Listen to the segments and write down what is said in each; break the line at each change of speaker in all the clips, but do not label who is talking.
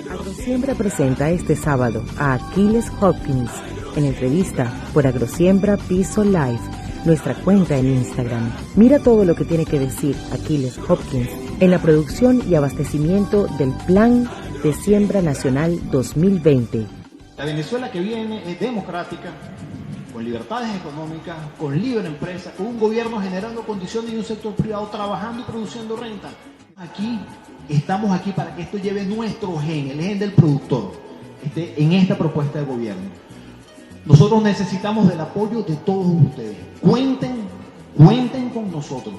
Agrosiembra presenta este sábado a Aquiles Hopkins en entrevista por Agrosiembra Piso Live, nuestra cuenta en Instagram. Mira todo lo que tiene que decir Aquiles Hopkins en la producción y abastecimiento del Plan de Siembra Nacional 2020.
La Venezuela que viene es democrática, con libertades económicas, con libre empresa, con un gobierno generando condiciones y un sector privado trabajando y produciendo renta. Estamos aquí para que esto lleve nuestro gen, el gen del productor, en esta propuesta de gobierno. Nosotros necesitamos del apoyo de todos ustedes. Cuenten con nosotros.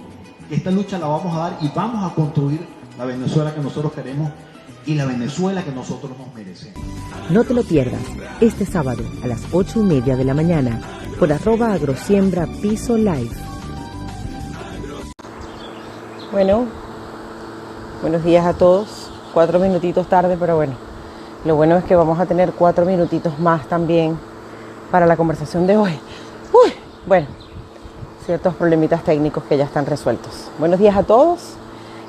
Esta lucha la vamos a dar y vamos a construir la Venezuela que nosotros queremos y la Venezuela que nosotros nos merecemos.
No te lo pierdas este sábado a las 8:30 de la mañana por @agrosiembra Piso Live.
Bueno, buenos días a todos. 4 minutitos tarde, pero bueno, lo bueno es que vamos a tener 4 minutitos más también para la conversación de hoy. Bueno, ciertos problemitas técnicos que ya están resueltos. Buenos días a todos.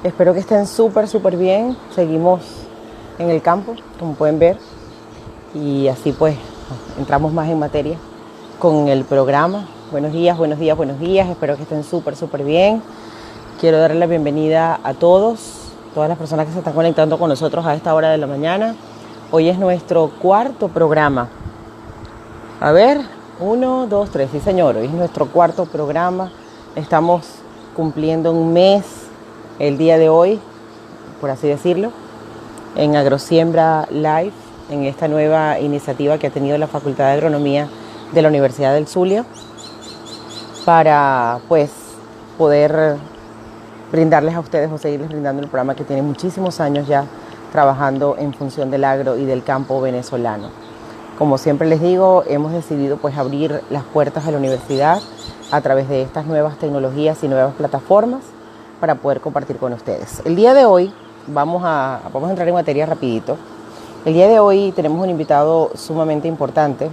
Espero que estén súper bien. Seguimos en el campo, como pueden ver. Y así pues entramos más en materia con el programa. Buenos días. Espero que estén súper bien. Quiero darle la bienvenida a todas las personas que se están conectando con nosotros a esta hora de la mañana. Hoy es nuestro cuarto programa. A ver, 1, 2, 3, sí señor, hoy es nuestro cuarto programa. Estamos cumpliendo un mes el día de hoy, por así decirlo, en Agrosiembra Live, en esta nueva iniciativa que ha tenido la Facultad de Agronomía de la Universidad del Zulia, para pues poder brindarles a ustedes o seguirles brindando el programa que tiene muchísimos años ya trabajando en función del agro y del campo venezolano. Como siempre les digo, hemos decidido pues abrir las puertas a la universidad a través de estas nuevas tecnologías y nuevas plataformas para poder compartir con ustedes. El día de hoy vamos a entrar en materia rapidito. El día de hoy tenemos un invitado sumamente importante.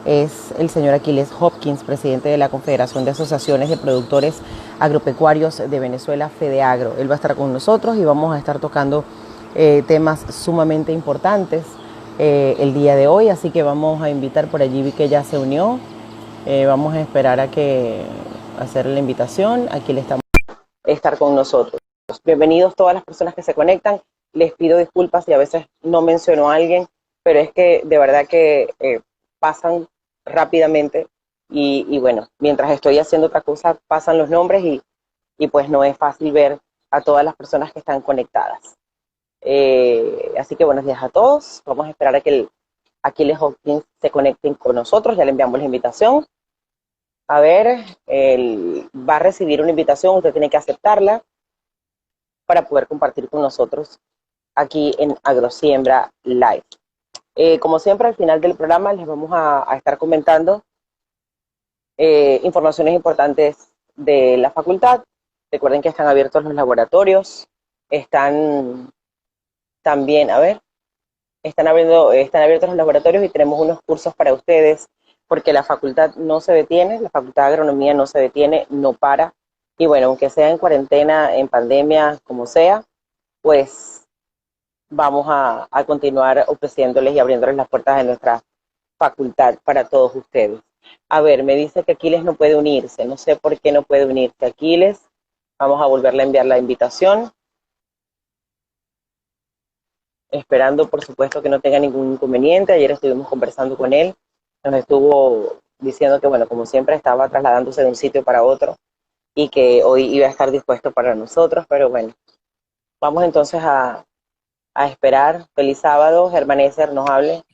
Es el señor Aquiles Hopkins, presidente de la Confederación de Asociaciones de Productores Agropecuarios de Venezuela, FEDEAGRO. Él va a estar con nosotros y vamos a estar tocando temas sumamente importantes el día de hoy, así que vamos a invitar por allí, vi que ya se unió. Vamos a esperar a hacerle la invitación. Aquí le estamos a estar con nosotros. Bienvenidos todas las personas que se conectan. Les pido disculpas si a veces no menciono a alguien, pero es que de verdad que pasan rápidamente y bueno, mientras estoy haciendo otra cosa pasan los nombres y pues no es fácil ver a todas las personas que están conectadas. Así que buenos días a todos. Vamos a esperar a que Aquiles Hopkins se conecten con nosotros. Ya le enviamos la invitación. A ver, él va a recibir una invitación, usted tiene que aceptarla para poder compartir con nosotros aquí en Agrosiembra Live. Como siempre, al final del programa les vamos a estar comentando informaciones importantes de la facultad. Recuerden que están abiertos los laboratorios, están también, están abiertos los laboratorios y tenemos unos cursos para ustedes, porque la facultad no se detiene, la Facultad de Agronomía no se detiene, no para. Y bueno, aunque sea en cuarentena, en pandemia, como sea, pues vamos a continuar ofreciéndoles y abriéndoles las puertas de nuestra facultad para todos ustedes. A ver, me dice que Aquiles no puede unirse, no sé por qué no puede unirse Aquiles. Vamos a volverle a enviar la invitación. Esperando, por supuesto, que no tenga ningún inconveniente. Ayer estuvimos conversando con él. Nos estuvo diciendo que, bueno, como siempre, estaba trasladándose de un sitio para otro y que hoy iba a estar dispuesto para nosotros. Pero bueno, vamos entonces a esperar. Feliz sábado. Germán Esser nos hable.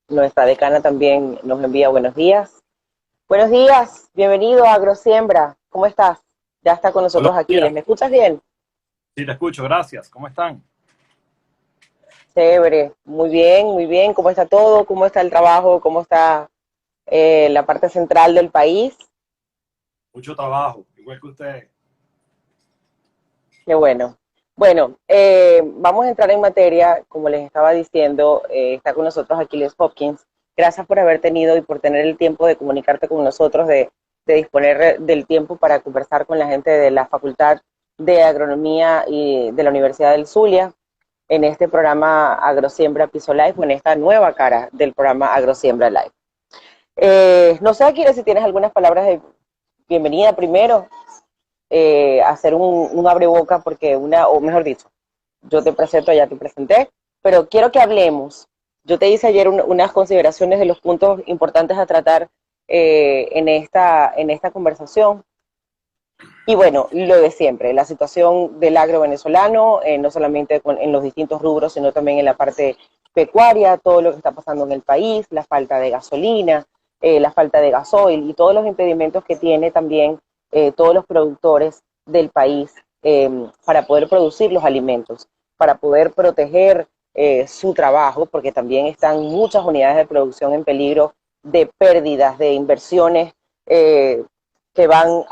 Nuestra decana también nos envía buenos días. Buenos días. Bienvenido a Agrosiembra. ¿Cómo estás? Ya está con nosotros Aquiles. ¿Me escuchas bien?
Sí, te escucho. Gracias. ¿Cómo están?
Chévere, muy bien. ¿Cómo está todo? ¿Cómo está el trabajo? ¿Cómo está la parte central del país?
Mucho trabajo, igual que ustedes.
Qué bueno. Bueno, vamos a entrar en materia. Como les estaba diciendo, está con nosotros Aquiles Hopkins. Gracias por haber tenido y por tener el tiempo de comunicarte con nosotros, de disponer del tiempo para conversar con la gente de la Facultad de Agronomía y de la Universidad del Zulia. en este programa Agrosiembra Piso Live, o en esta nueva cara del programa Agrosiembra Live. No sé, Aquiles, si tienes algunas palabras de bienvenida primero, hacer un abreboca, porque o mejor dicho, yo te presento, ya te presenté, pero quiero que hablemos. Yo te hice ayer unas consideraciones de los puntos importantes a tratar en esta conversación. Y bueno, lo de siempre, la situación del agro venezolano, no solamente en los distintos rubros, sino también en la parte pecuaria, todo lo que está pasando en el país, la falta de gasolina, la falta de gasoil y todos los impedimentos que tiene también todos los productores del país para poder producir los alimentos, para poder proteger su trabajo, porque también están muchas unidades de producción en peligro de pérdidas, de inversiones que van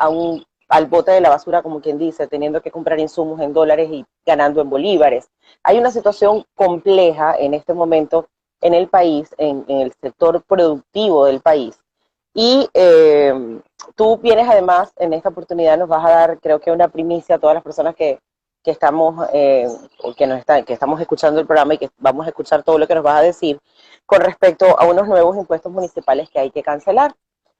al bote de la basura, como quien dice, teniendo que comprar insumos en dólares y ganando en bolívares. Hay una situación compleja en este momento en el país, en el sector productivo del país. Y tú vienes además, en esta oportunidad nos vas a dar, creo que una primicia a todas las personas que estamos que estamos escuchando el programa y que vamos a escuchar todo lo que nos vas a decir con respecto a unos nuevos impuestos municipales que hay que cancelar.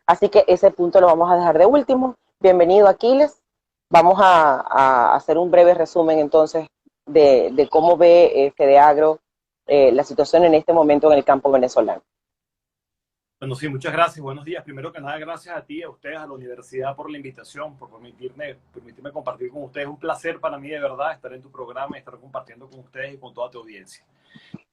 Así que ese punto lo vamos a dejar de último. Bienvenido, Aquiles. Vamos a hacer un breve resumen entonces de cómo ve FEDEAGRO la situación en este momento en el campo venezolano.
Bueno, sí, muchas gracias. Buenos días. Primero que nada, gracias a ti, a ustedes, a la universidad por la invitación, por permitirme compartir con ustedes. Es un placer para mí, de verdad, estar en tu programa y estar compartiendo con ustedes y con toda tu audiencia.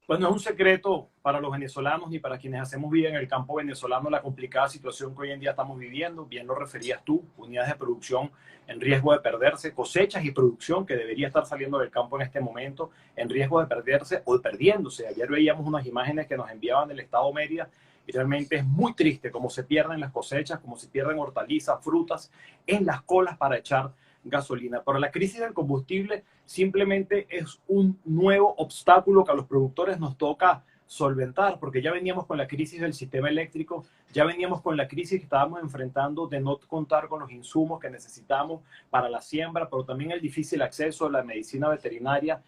Pues no es un secreto para los venezolanos ni para quienes hacemos vida en el campo venezolano la complicada situación que hoy en día estamos viviendo. Bien lo referías tú, unidades de producción en riesgo de perderse, cosechas y producción que debería estar saliendo del campo en este momento en riesgo de perderse o de perdiéndose. Ayer veíamos unas imágenes que nos enviaban del estado Mérida y realmente es muy triste cómo se pierden las cosechas, cómo se pierden hortalizas, frutas en las colas para echar gasolina. Pero la crisis del combustible simplemente es un nuevo obstáculo que a los productores nos toca solventar, porque ya veníamos con la crisis del sistema eléctrico, ya veníamos con la crisis que estábamos enfrentando de no contar con los insumos que necesitamos para la siembra, pero también el difícil acceso a la medicina veterinaria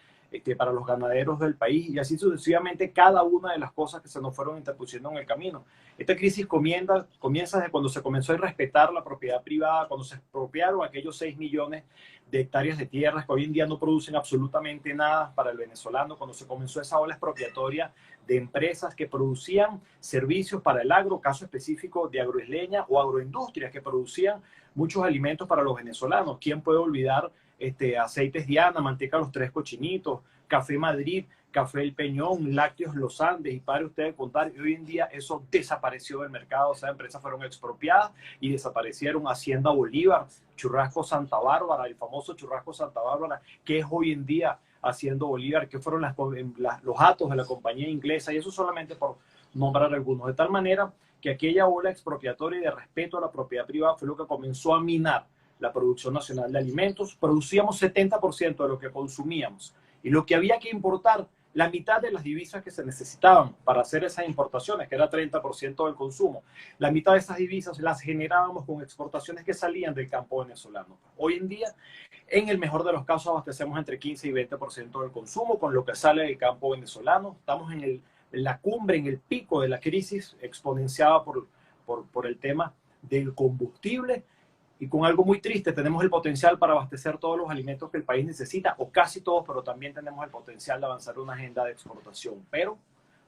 para los ganaderos del país, y así sucesivamente cada una de las cosas que se nos fueron interpusiendo en el camino. Esta crisis comienza desde cuando se comenzó a respetar la propiedad privada, cuando se expropiaron aquellos 6 millones de hectáreas de tierras que hoy en día no producen absolutamente nada para el venezolano, cuando se comenzó esa ola expropiatoria de empresas que producían servicios para el agro, caso específico de agroisleña o agroindustrias que producían muchos alimentos para los venezolanos. ¿Quién puede olvidar aceites Diana, manteca Los Tres Cochinitos, Café Madrid, Café El Peñón, Lácteos Los Andes? Y para ustedes contar, hoy en día eso desapareció del mercado. Esas empresas fueron expropiadas y desaparecieron. Hacienda Bolívar, Churrasco Santa Bárbara, el famoso Churrasco Santa Bárbara, que es hoy en día Hacienda Bolívar, que fueron los atos de la compañía inglesa, y eso solamente por nombrar algunos. De tal manera que aquella ola expropiatoria y de respeto a la propiedad privada fue lo que comenzó a minar la producción nacional de alimentos. Producíamos 70% de lo que consumíamos, y lo que había que importar, la mitad de las divisas que se necesitaban para hacer esas importaciones, que era 30% del consumo, la mitad de esas divisas las generábamos con exportaciones que salían del campo venezolano. Hoy en día, en el mejor de los casos, abastecemos entre 15 y 20% del consumo con lo que sale del campo venezolano. Estamos en la cumbre, en el pico de la crisis exponenciada por el tema del combustible. Y con algo muy triste, tenemos el potencial para abastecer todos los alimentos que el país necesita, o casi todos, pero también tenemos el potencial de avanzar una agenda de exportación. Pero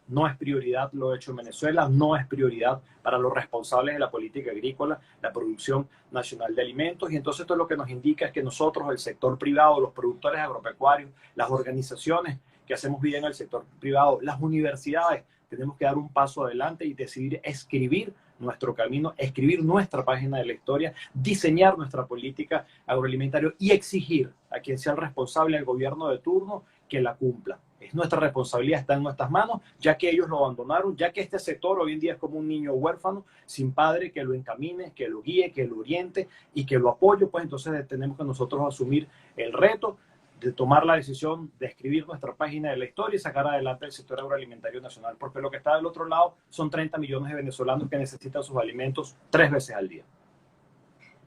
no es prioridad lo hecho en Venezuela, no es prioridad para los responsables de la política agrícola, la producción nacional de alimentos. Y entonces esto lo que nos indica es que nosotros, el sector privado, los productores agropecuarios, las organizaciones que hacemos vida en el sector privado, las universidades, tenemos que dar un paso adelante y decidir escribir nuestro camino, escribir nuestra página de la historia, diseñar nuestra política agroalimentaria y exigir a quien sea el responsable del gobierno de turno que la cumpla. Es nuestra responsabilidad, está en nuestras manos, ya que ellos lo abandonaron, ya que este sector hoy en día es como un niño huérfano, sin padre que lo encamine, que lo guíe, que lo oriente y que lo apoye. Pues entonces tenemos que nosotros asumir el reto de tomar la decisión de escribir nuestra página de la historia y sacar adelante el sector agroalimentario nacional, porque lo que está del otro lado son 30 millones de venezolanos que necesitan sus alimentos 3 veces al día.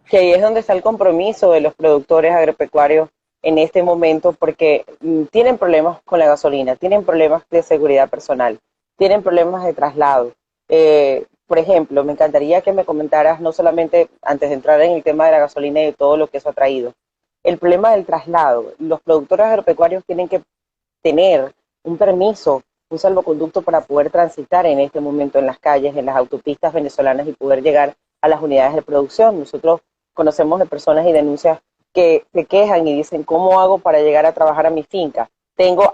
Que ahí es donde está el compromiso de los productores agropecuarios en este momento porque tienen problemas con la gasolina, tienen problemas de seguridad personal, tienen problemas de traslado. Por ejemplo, me encantaría que me comentaras, no solamente antes de entrar en el tema de la gasolina y de todo lo que eso ha traído, el problema del traslado. Los productores agropecuarios tienen que tener un permiso, un salvoconducto para poder transitar en este momento en las calles, en las autopistas venezolanas y poder llegar a las unidades de producción. Nosotros conocemos de personas y denuncias que se quejan y dicen, ¿cómo hago para llegar a trabajar a mi finca?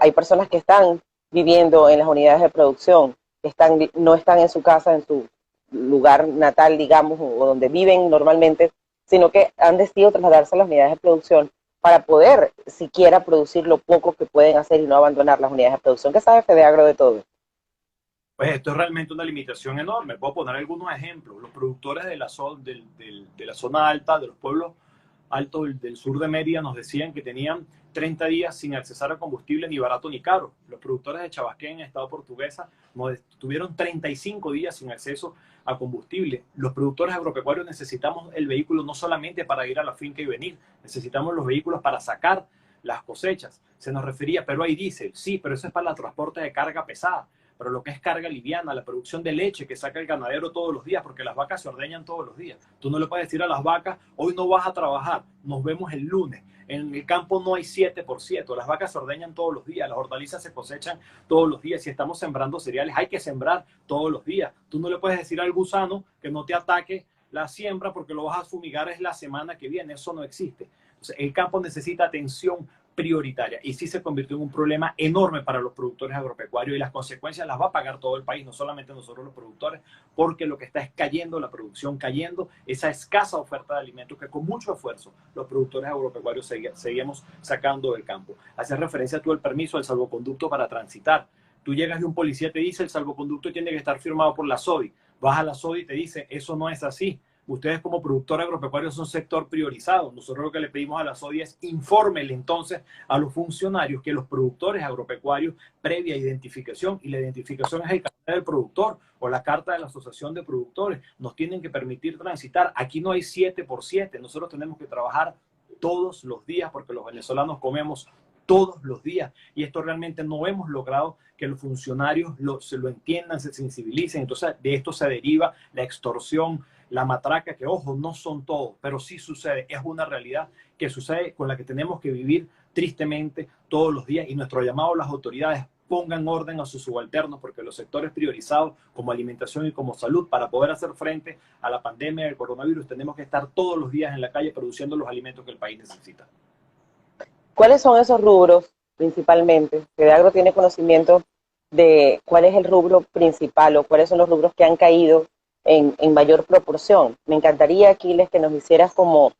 Hay personas que están viviendo en las unidades de producción, no están en su casa, en su lugar natal, digamos, o donde viven normalmente, sino que han decidido trasladarse a las unidades de producción para poder siquiera producir lo poco que pueden hacer y no abandonar las unidades de producción. ¿Qué sabe FEDEAGRO de todo?
Pues esto es realmente una limitación enorme. Puedo poner algunos ejemplos. Los productores de la zona alta, de los pueblos altos del sur de Mérida, nos decían que tenían 30 días sin accesar a combustible ni barato ni caro. Los productores de Chabasquén, en Estado Portuguesa, tuvieron 35 días sin acceso a combustible. Los productores agropecuarios necesitamos el vehículo no solamente para ir a la finca y venir, necesitamos los vehículos para sacar las cosechas. Se nos refería, pero ahí dice, sí, pero eso es para el transporte de carga pesada. Pero lo que es carga liviana, la producción de leche que saca el ganadero todos los días, porque las vacas se ordeñan todos los días. Tú no le puedes decir a las vacas, hoy no vas a trabajar, nos vemos el lunes. En el campo no hay 7%, las vacas se ordeñan todos los días, las hortalizas se cosechan todos los días. Si estamos sembrando cereales, hay que sembrar todos los días. Tú no le puedes decir al gusano que no te ataque la siembra porque lo vas a fumigar es la semana que viene. Eso no existe. Entonces, el campo necesita atención prioritaria y sí se convirtió en un problema enorme para los productores agropecuarios y las consecuencias las va a pagar todo el país, no solamente nosotros los productores, porque lo que está es cayendo la producción, cayendo esa escasa oferta de alimentos que con mucho esfuerzo los productores agropecuarios seguimos sacando del campo. Hace referencia tú al permiso, al salvoconducto para transitar. Tú llegas y un policía te dice el salvoconducto tiene que estar firmado por la SODI. Vas a la SODI y te dice eso no es así. Ustedes como productor agropecuario son un sector priorizado. Nosotros lo que le pedimos a la SODI es infórmele entonces a los funcionarios que los productores agropecuarios, previa identificación, y la identificación es el carnet del productor o la carta de la asociación de productores, nos tienen que permitir transitar. Aquí no hay 7x7, nosotros tenemos que trabajar todos los días porque los venezolanos comemos todos los días y esto realmente no hemos logrado que los funcionarios se lo entiendan, se sensibilicen. Entonces de esto se deriva la extorsión, la matraca, que ojo, no son todos, pero sí sucede, es una realidad que sucede con la que tenemos que vivir tristemente todos los días y nuestro llamado a las autoridades, pongan orden a sus subalternos porque los sectores priorizados como alimentación y como salud, para poder hacer frente a la pandemia del coronavirus, tenemos que estar todos los días en la calle produciendo los alimentos que el país necesita.
¿Cuáles son esos rubros principalmente? FEDEAGRO tiene conocimiento de cuál es el rubro principal o cuáles son los rubros que han caído en mayor proporción. Me encantaría, Aquiles, que nos hicieras como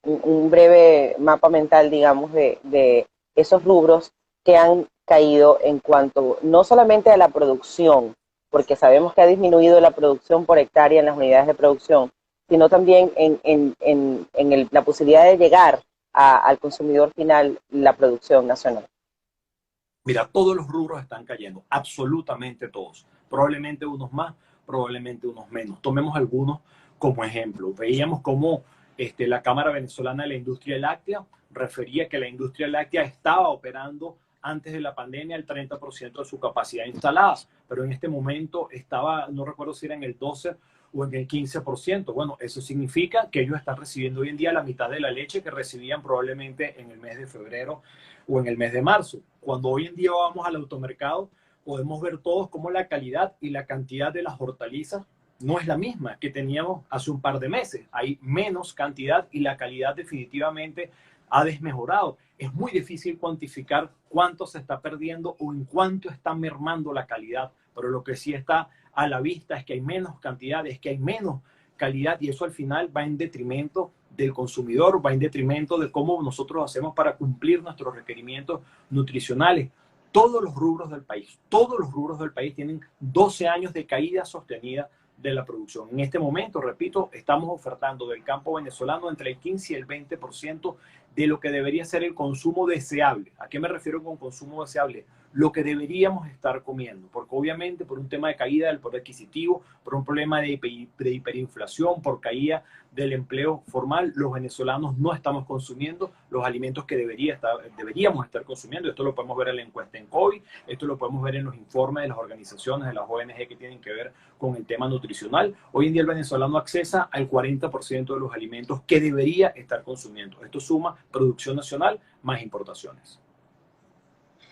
un breve mapa mental, digamos, de esos rubros que han caído en cuanto no solamente a la producción, porque sabemos que ha disminuido la producción por hectárea en las unidades de producción, sino también en la posibilidad de llegar al consumidor final la producción nacional.
Mira, todos los rubros están cayendo, absolutamente todos. Probablemente unos más, probablemente unos menos. Tomemos algunos como ejemplo. Veíamos cómo la Cámara Venezolana de la Industria Láctea refería que la industria láctea estaba operando antes de la pandemia el 30% de su capacidad instalada, pero en este momento estaba, no recuerdo si era en el 12 o en el 15%. Bueno, eso significa que ellos están recibiendo hoy en día la mitad de la leche que recibían probablemente en el mes de febrero o en el mes de marzo. Cuando hoy en día vamos al automercado, podemos ver todos cómo la calidad y la cantidad de las hortalizas no es la misma que teníamos hace un par de meses. Hay menos cantidad y la calidad definitivamente ha desmejorado. Es muy difícil cuantificar cuánto se está perdiendo o en cuánto está mermando la calidad, pero lo que sí está a la vista es que hay menos cantidad, es que hay menos calidad y eso al final va en detrimento del consumidor, va en detrimento de cómo nosotros hacemos para cumplir nuestros requerimientos nutricionales. Todos los rubros del país tienen 12 años de caída sostenida de la producción. En este momento, repito, estamos ofertando del campo venezolano entre el 15 y el 20% de lo que debería ser el consumo deseable. ¿A qué me refiero con consumo deseable? Lo que deberíamos estar comiendo, porque obviamente por un tema de caída del poder adquisitivo, por un problema de hiperinflación, por caída del empleo formal, los venezolanos no estamos consumiendo los alimentos que deberíamos estar consumiendo. Esto lo podemos ver en la encuesta en COVID, esto lo podemos ver en los informes de las organizaciones, de las ONG que tienen que ver con el tema nutricional. Hoy en día el venezolano accesa al 40% de los alimentos que debería estar consumiendo. Esto suma producción nacional más importaciones.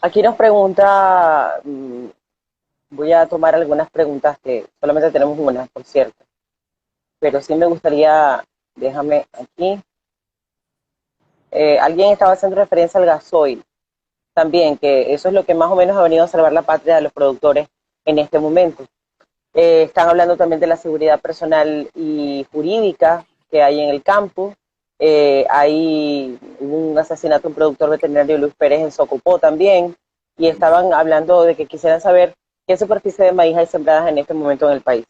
Aquí nos pregunta, voy a tomar algunas preguntas que solamente tenemos una, por cierto, pero sí me gustaría, déjame aquí. Alguien estaba haciendo referencia al gasoil también, que eso es lo que más o menos ha venido a salvar la patria de los productores en este momento. Están hablando también de la seguridad personal y jurídica que hay en el campo. Hay un asesinato de un productor veterinario, Luis Pérez, en Socopó también, y estaban hablando de que quisieran saber qué superficie de maíz hay sembradas en este momento en el país.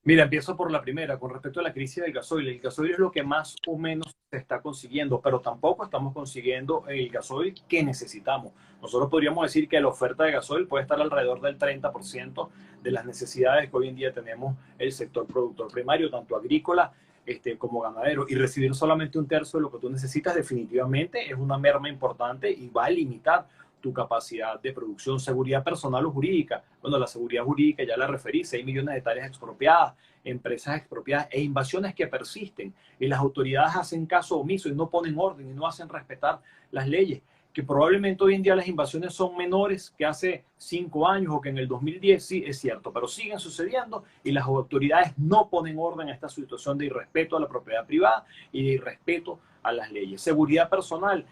Mira, empiezo por la primera, con respecto a la crisis del gasoil. El gasoil es lo que más o menos se está consiguiendo, pero tampoco estamos consiguiendo el gasoil que necesitamos. Nosotros podríamos decir que la oferta de gasoil puede estar alrededor del 30% de las necesidades que hoy en día tenemos el sector productor primario, tanto agrícola como ganadero, y recibir solamente un tercio de lo que tú necesitas definitivamente es una merma importante y va a limitar tu capacidad de producción. Seguridad personal o jurídica. Bueno, la seguridad jurídica ya la referí, 6 millones de hectáreas expropiadas, empresas expropiadas e invasiones que persisten, y las autoridades hacen caso omiso y no ponen orden y no hacen respetar las leyes, que probablemente hoy en día las invasiones son menores que hace 5 años o que en el 2010, sí, es cierto, pero siguen sucediendo y las autoridades no ponen orden a esta situación de irrespeto a la propiedad privada y de irrespeto a las leyes. Seguridad personal,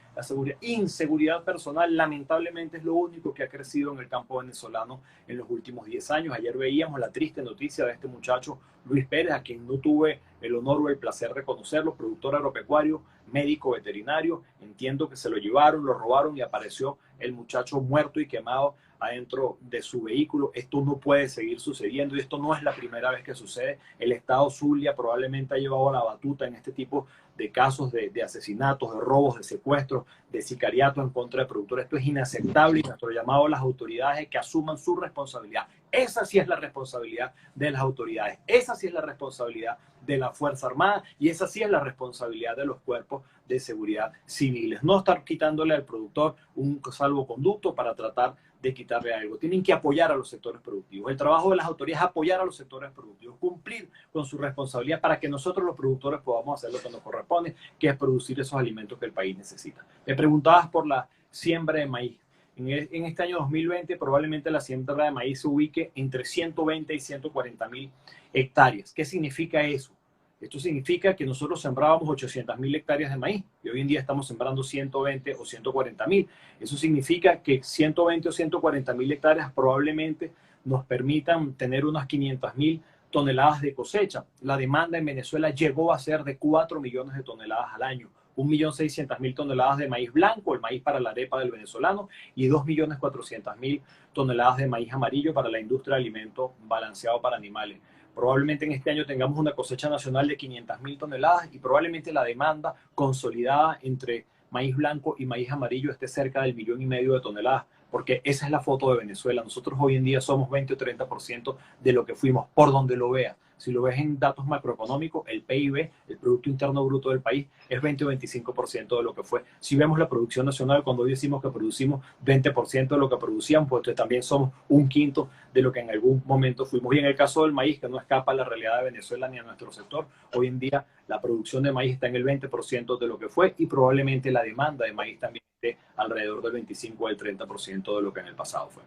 inseguridad personal, lamentablemente es lo único que ha crecido en el campo venezolano en los últimos 10 años. Ayer veíamos la triste noticia de este muchacho, Luis Pérez, a quien no tuve el honor o el placer de conocerlo, productor agropecuario, médico veterinario. Entiendo que se lo llevaron, lo robaron y apareció el muchacho muerto y quemado adentro de su vehículo. Esto no puede seguir sucediendo y esto no es la primera vez que sucede. El Estado Zulia probablemente ha llevado la batuta en este tipo de casos de asesinatos, de robos, de secuestros, de sicariatos en contra de productores. Esto es inaceptable y nuestro llamado a las autoridades es que asuman su responsabilidad. Esa sí es la responsabilidad de las autoridades, esa sí es la responsabilidad de la Fuerza Armada y esa sí es la responsabilidad de los cuerpos de seguridad civiles. No estar quitándole al productor un salvoconducto para tratar de quitarle algo. Tienen que apoyar a los sectores productivos. El trabajo de las autoridades es apoyar a los sectores productivos, cumplir con su responsabilidad para que nosotros los productores podamos hacer lo que nos corresponde, que es producir esos alimentos que el país necesita. Me preguntabas por la siembra de maíz. En este año 2020 probablemente la siembra de maíz se ubique entre 120 y 140 mil hectáreas. ¿Qué significa eso? Esto significa que nosotros sembrábamos 800.000 hectáreas de maíz y hoy en día estamos sembrando 120 o 140.000. Eso significa que 120 o 140.000 hectáreas probablemente nos permitan tener unas 500.000 toneladas de cosecha. La demanda en Venezuela llegó a ser de 4 millones de toneladas al año. 1.600.000 toneladas de maíz blanco, el maíz para la arepa del venezolano, y 2.400.000 toneladas de maíz amarillo para la industria de alimentos balanceado para animales. Probablemente en este año tengamos una cosecha nacional de 500.000 toneladas y probablemente la demanda consolidada entre maíz blanco y maíz amarillo esté cerca del 1,5 millones de toneladas, porque esa es la foto de Venezuela. Nosotros hoy en día somos 20 o 30% de lo que fuimos, por donde lo veas. Si lo ves en datos macroeconómicos, el PIB, el Producto Interno Bruto del país, es 20 o 25% de lo que fue. Si vemos la producción nacional, cuando hoy decimos que producimos 20% de lo que producían, pues también somos 1/5 de lo que en algún momento fuimos. Y en el caso del maíz, que no escapa a la realidad de Venezuela ni a nuestro sector, hoy en día la producción de maíz está en el 20% de lo que fue y probablemente la demanda de maíz también esté alrededor del 25 o del 30% de lo que en el pasado fue.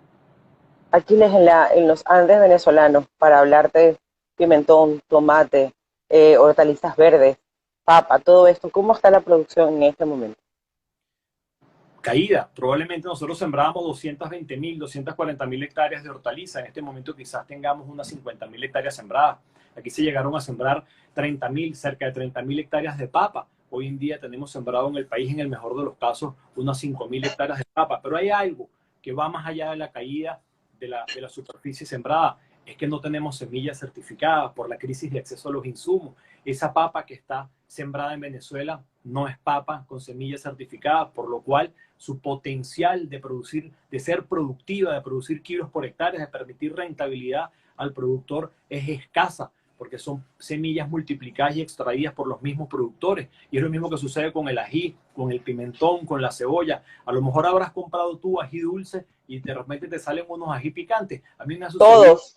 Aquiles, en los Andes venezolanos, para hablarte pimentón, tomate, hortalizas verdes, papa, todo esto, ¿cómo está la producción en este momento?
Caída. Probablemente nosotros sembrábamos 220.000, 240.000 hectáreas de hortaliza. En este momento quizás tengamos unas 50.000 hectáreas sembradas. Aquí se llegaron a sembrar 30.000, cerca de 30.000 hectáreas de papa. Hoy en día tenemos sembrado en el país, en el mejor de los casos, unas 5.000 hectáreas de papa. Pero hay algo que va más allá de la caída de la superficie sembrada. Es que no tenemos semillas certificadas por la crisis de acceso a los insumos. Esa papa que está sembrada en Venezuela no es papa con semillas certificadas, por lo cual su potencial de producir, de ser productiva, de producir kilos por hectárea, de permitir rentabilidad al productor es escasa, porque son semillas multiplicadas y extraídas por los mismos productores. Y es lo mismo que sucede con el ají, con el pimentón, con la cebolla. A lo mejor habrás comprado tú ají dulce y de repente te salen unos ají picantes. A mí me ha sucedido.
Todos.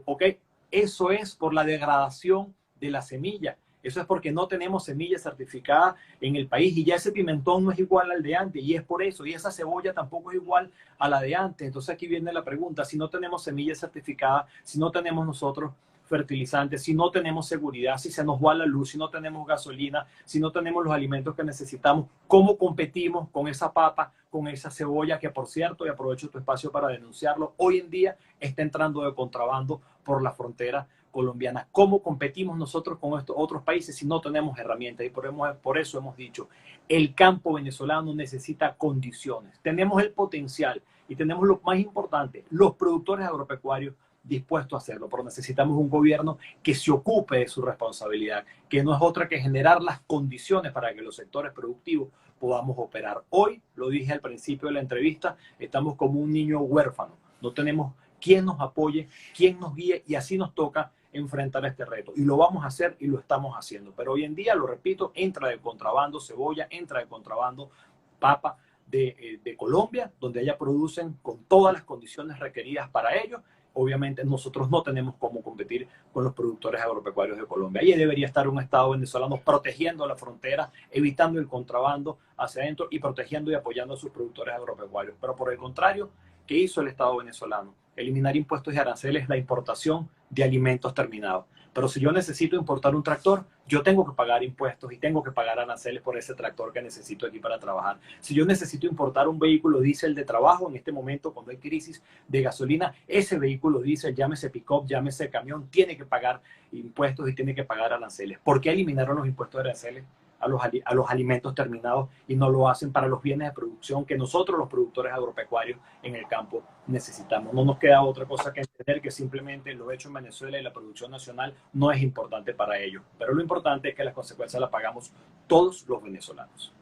Ok, eso es por la degradación de la semilla. Eso es porque no tenemos semilla certificada en el país y ya ese pimentón no es igual al de antes y es por eso. Y esa cebolla tampoco es igual a la de antes. Entonces aquí viene la pregunta, si no tenemos semilla certificada, si no tenemos nosotros fertilizantes, si no tenemos seguridad, si se nos va la luz, si no tenemos gasolina, si no tenemos los alimentos que necesitamos, ¿cómo competimos con esa papa, con esa cebolla que, por cierto, y aprovecho tu espacio para denunciarlo, hoy en día está entrando de contrabando por la frontera colombiana? ¿Cómo competimos nosotros con estos otros países si no tenemos herramientas? Y por eso hemos dicho, el campo venezolano necesita condiciones. Tenemos el potencial y tenemos lo más importante, los productores agropecuarios dispuestos a hacerlo, pero necesitamos un gobierno que se ocupe de su responsabilidad, que no es otra que generar las condiciones para que los sectores productivos podamos operar. Hoy, lo dije al principio de la entrevista, estamos como un niño huérfano, no tenemos quien nos apoye, quien nos guíe, y así nos toca enfrentar este reto. Y lo vamos a hacer y lo estamos haciendo. Pero hoy en día, lo repito, entra de contrabando cebolla, entra de contrabando papa de Colombia, donde ellas producen con todas las condiciones requeridas para ello. Obviamente nosotros no tenemos cómo competir con los productores agropecuarios de Colombia. Ahí debería estar un Estado venezolano protegiendo la frontera, evitando el contrabando hacia adentro y protegiendo y apoyando a sus productores agropecuarios. Pero por el contrario, ¿qué hizo el Estado venezolano? Eliminar impuestos y aranceles, la importación de alimentos terminados. Pero si yo necesito importar un tractor, yo tengo que pagar impuestos y tengo que pagar aranceles por ese tractor que necesito aquí para trabajar. Si yo necesito importar un vehículo diésel de trabajo, en este momento cuando hay crisis de gasolina, ese vehículo diésel, llámese pick-up, llámese camión, tiene que pagar impuestos y tiene que pagar aranceles. ¿Por qué eliminaron los impuestos de aranceles a los alimentos terminados y no lo hacen para los bienes de producción que nosotros, los productores agropecuarios en el campo, necesitamos? No nos queda otra cosa que entender que simplemente lo hecho en Venezuela y la producción nacional no es importante para ellos. Pero lo importante es que las consecuencias las pagamos todos los venezolanos.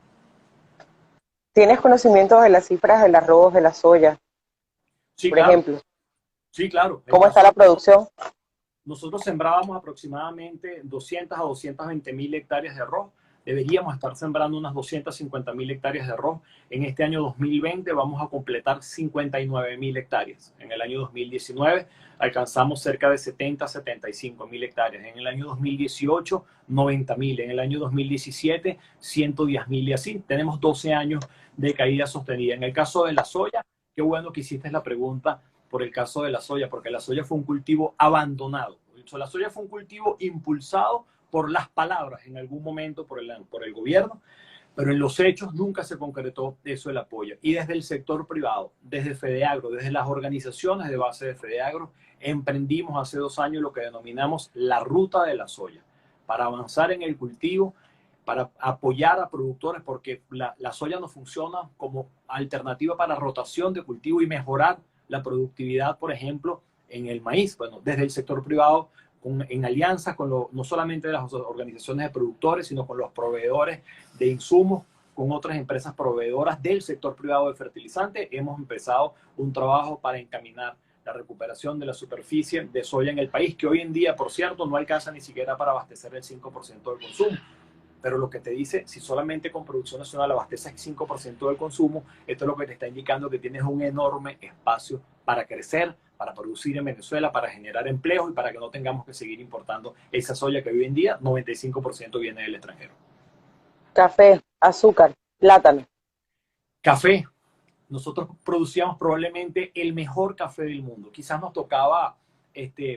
¿Tienes conocimiento de las cifras del arroz, de la soya,
Sí,
por
claro.
ejemplo?
Sí, claro.
¿Cómo está la producción?
Nosotros sembrábamos aproximadamente 200 a 220 mil hectáreas de arroz. Deberíamos estar sembrando unas 250 mil hectáreas de arroz. En este año 2020 vamos a completar 59 mil hectáreas. En el año 2019 alcanzamos cerca de 70 a 75 mil hectáreas. En el año 2018, 90 mil. En el año 2017, 110 mil y así. Tenemos 12 años de caída sostenida. En el caso de la soya, qué bueno que hiciste la pregunta por el caso de la soya, porque la soya fue un cultivo abandonado. La soya fue un cultivo impulsado por las palabras en algún momento por el gobierno, pero en los hechos nunca se concretó eso, el apoyo. Y desde el sector privado, desde FEDEAGRO, desde las organizaciones de base de FEDEAGRO, emprendimos hace 2 años lo que denominamos la ruta de la soya, para avanzar en el cultivo, para apoyar a productores, porque la soya no funciona como alternativa para rotación de cultivo y mejorar la productividad, por ejemplo, en el maíz. Bueno, desde el sector privado, en alianza con no solamente las organizaciones de productores, sino con los proveedores de insumos, con otras empresas proveedoras del sector privado de fertilizantes, hemos empezado un trabajo para encaminar la recuperación de la superficie de soya en el país, que hoy en día, por cierto, no alcanza ni siquiera para abastecer el 5% del consumo. Pero lo que te dice, si solamente con producción nacional abasteces el 5% del consumo, esto es lo que te está indicando que tienes un enorme espacio para crecer, para producir en Venezuela, para generar empleos y para que no tengamos que seguir importando esa soya que hoy en día 95% viene del extranjero.
Café, azúcar, plátano.
Café. Nosotros producíamos probablemente el mejor café del mundo. Quizás nos tocaba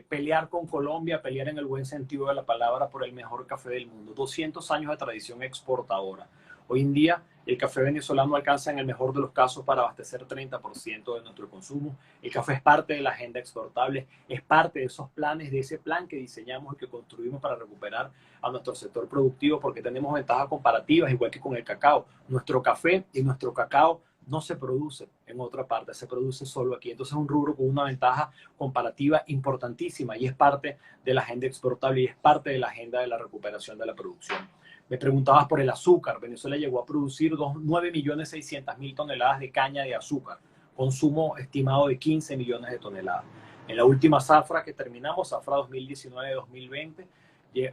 pelear con Colombia, pelear en el buen sentido de la palabra por el mejor café del mundo. 200 años de tradición exportadora. Hoy en día el café venezolano alcanza en el mejor de los casos para abastecer 30% de nuestro consumo. El café es parte de la agenda exportable, es parte de esos planes, de ese plan que diseñamos y que construimos para recuperar a nuestro sector productivo, porque tenemos ventajas comparativas, igual que con el cacao. Nuestro café y nuestro cacao no se produce en otra parte, se produce solo aquí. Entonces es un rubro con una ventaja comparativa importantísima y es parte de la agenda exportable y es parte de la agenda de la recuperación de la producción. Me preguntabas por el azúcar. Venezuela llegó a producir 9.600.000 toneladas de caña de azúcar, consumo estimado de 15 millones de toneladas. En la última zafra que terminamos, zafra 2019-2020,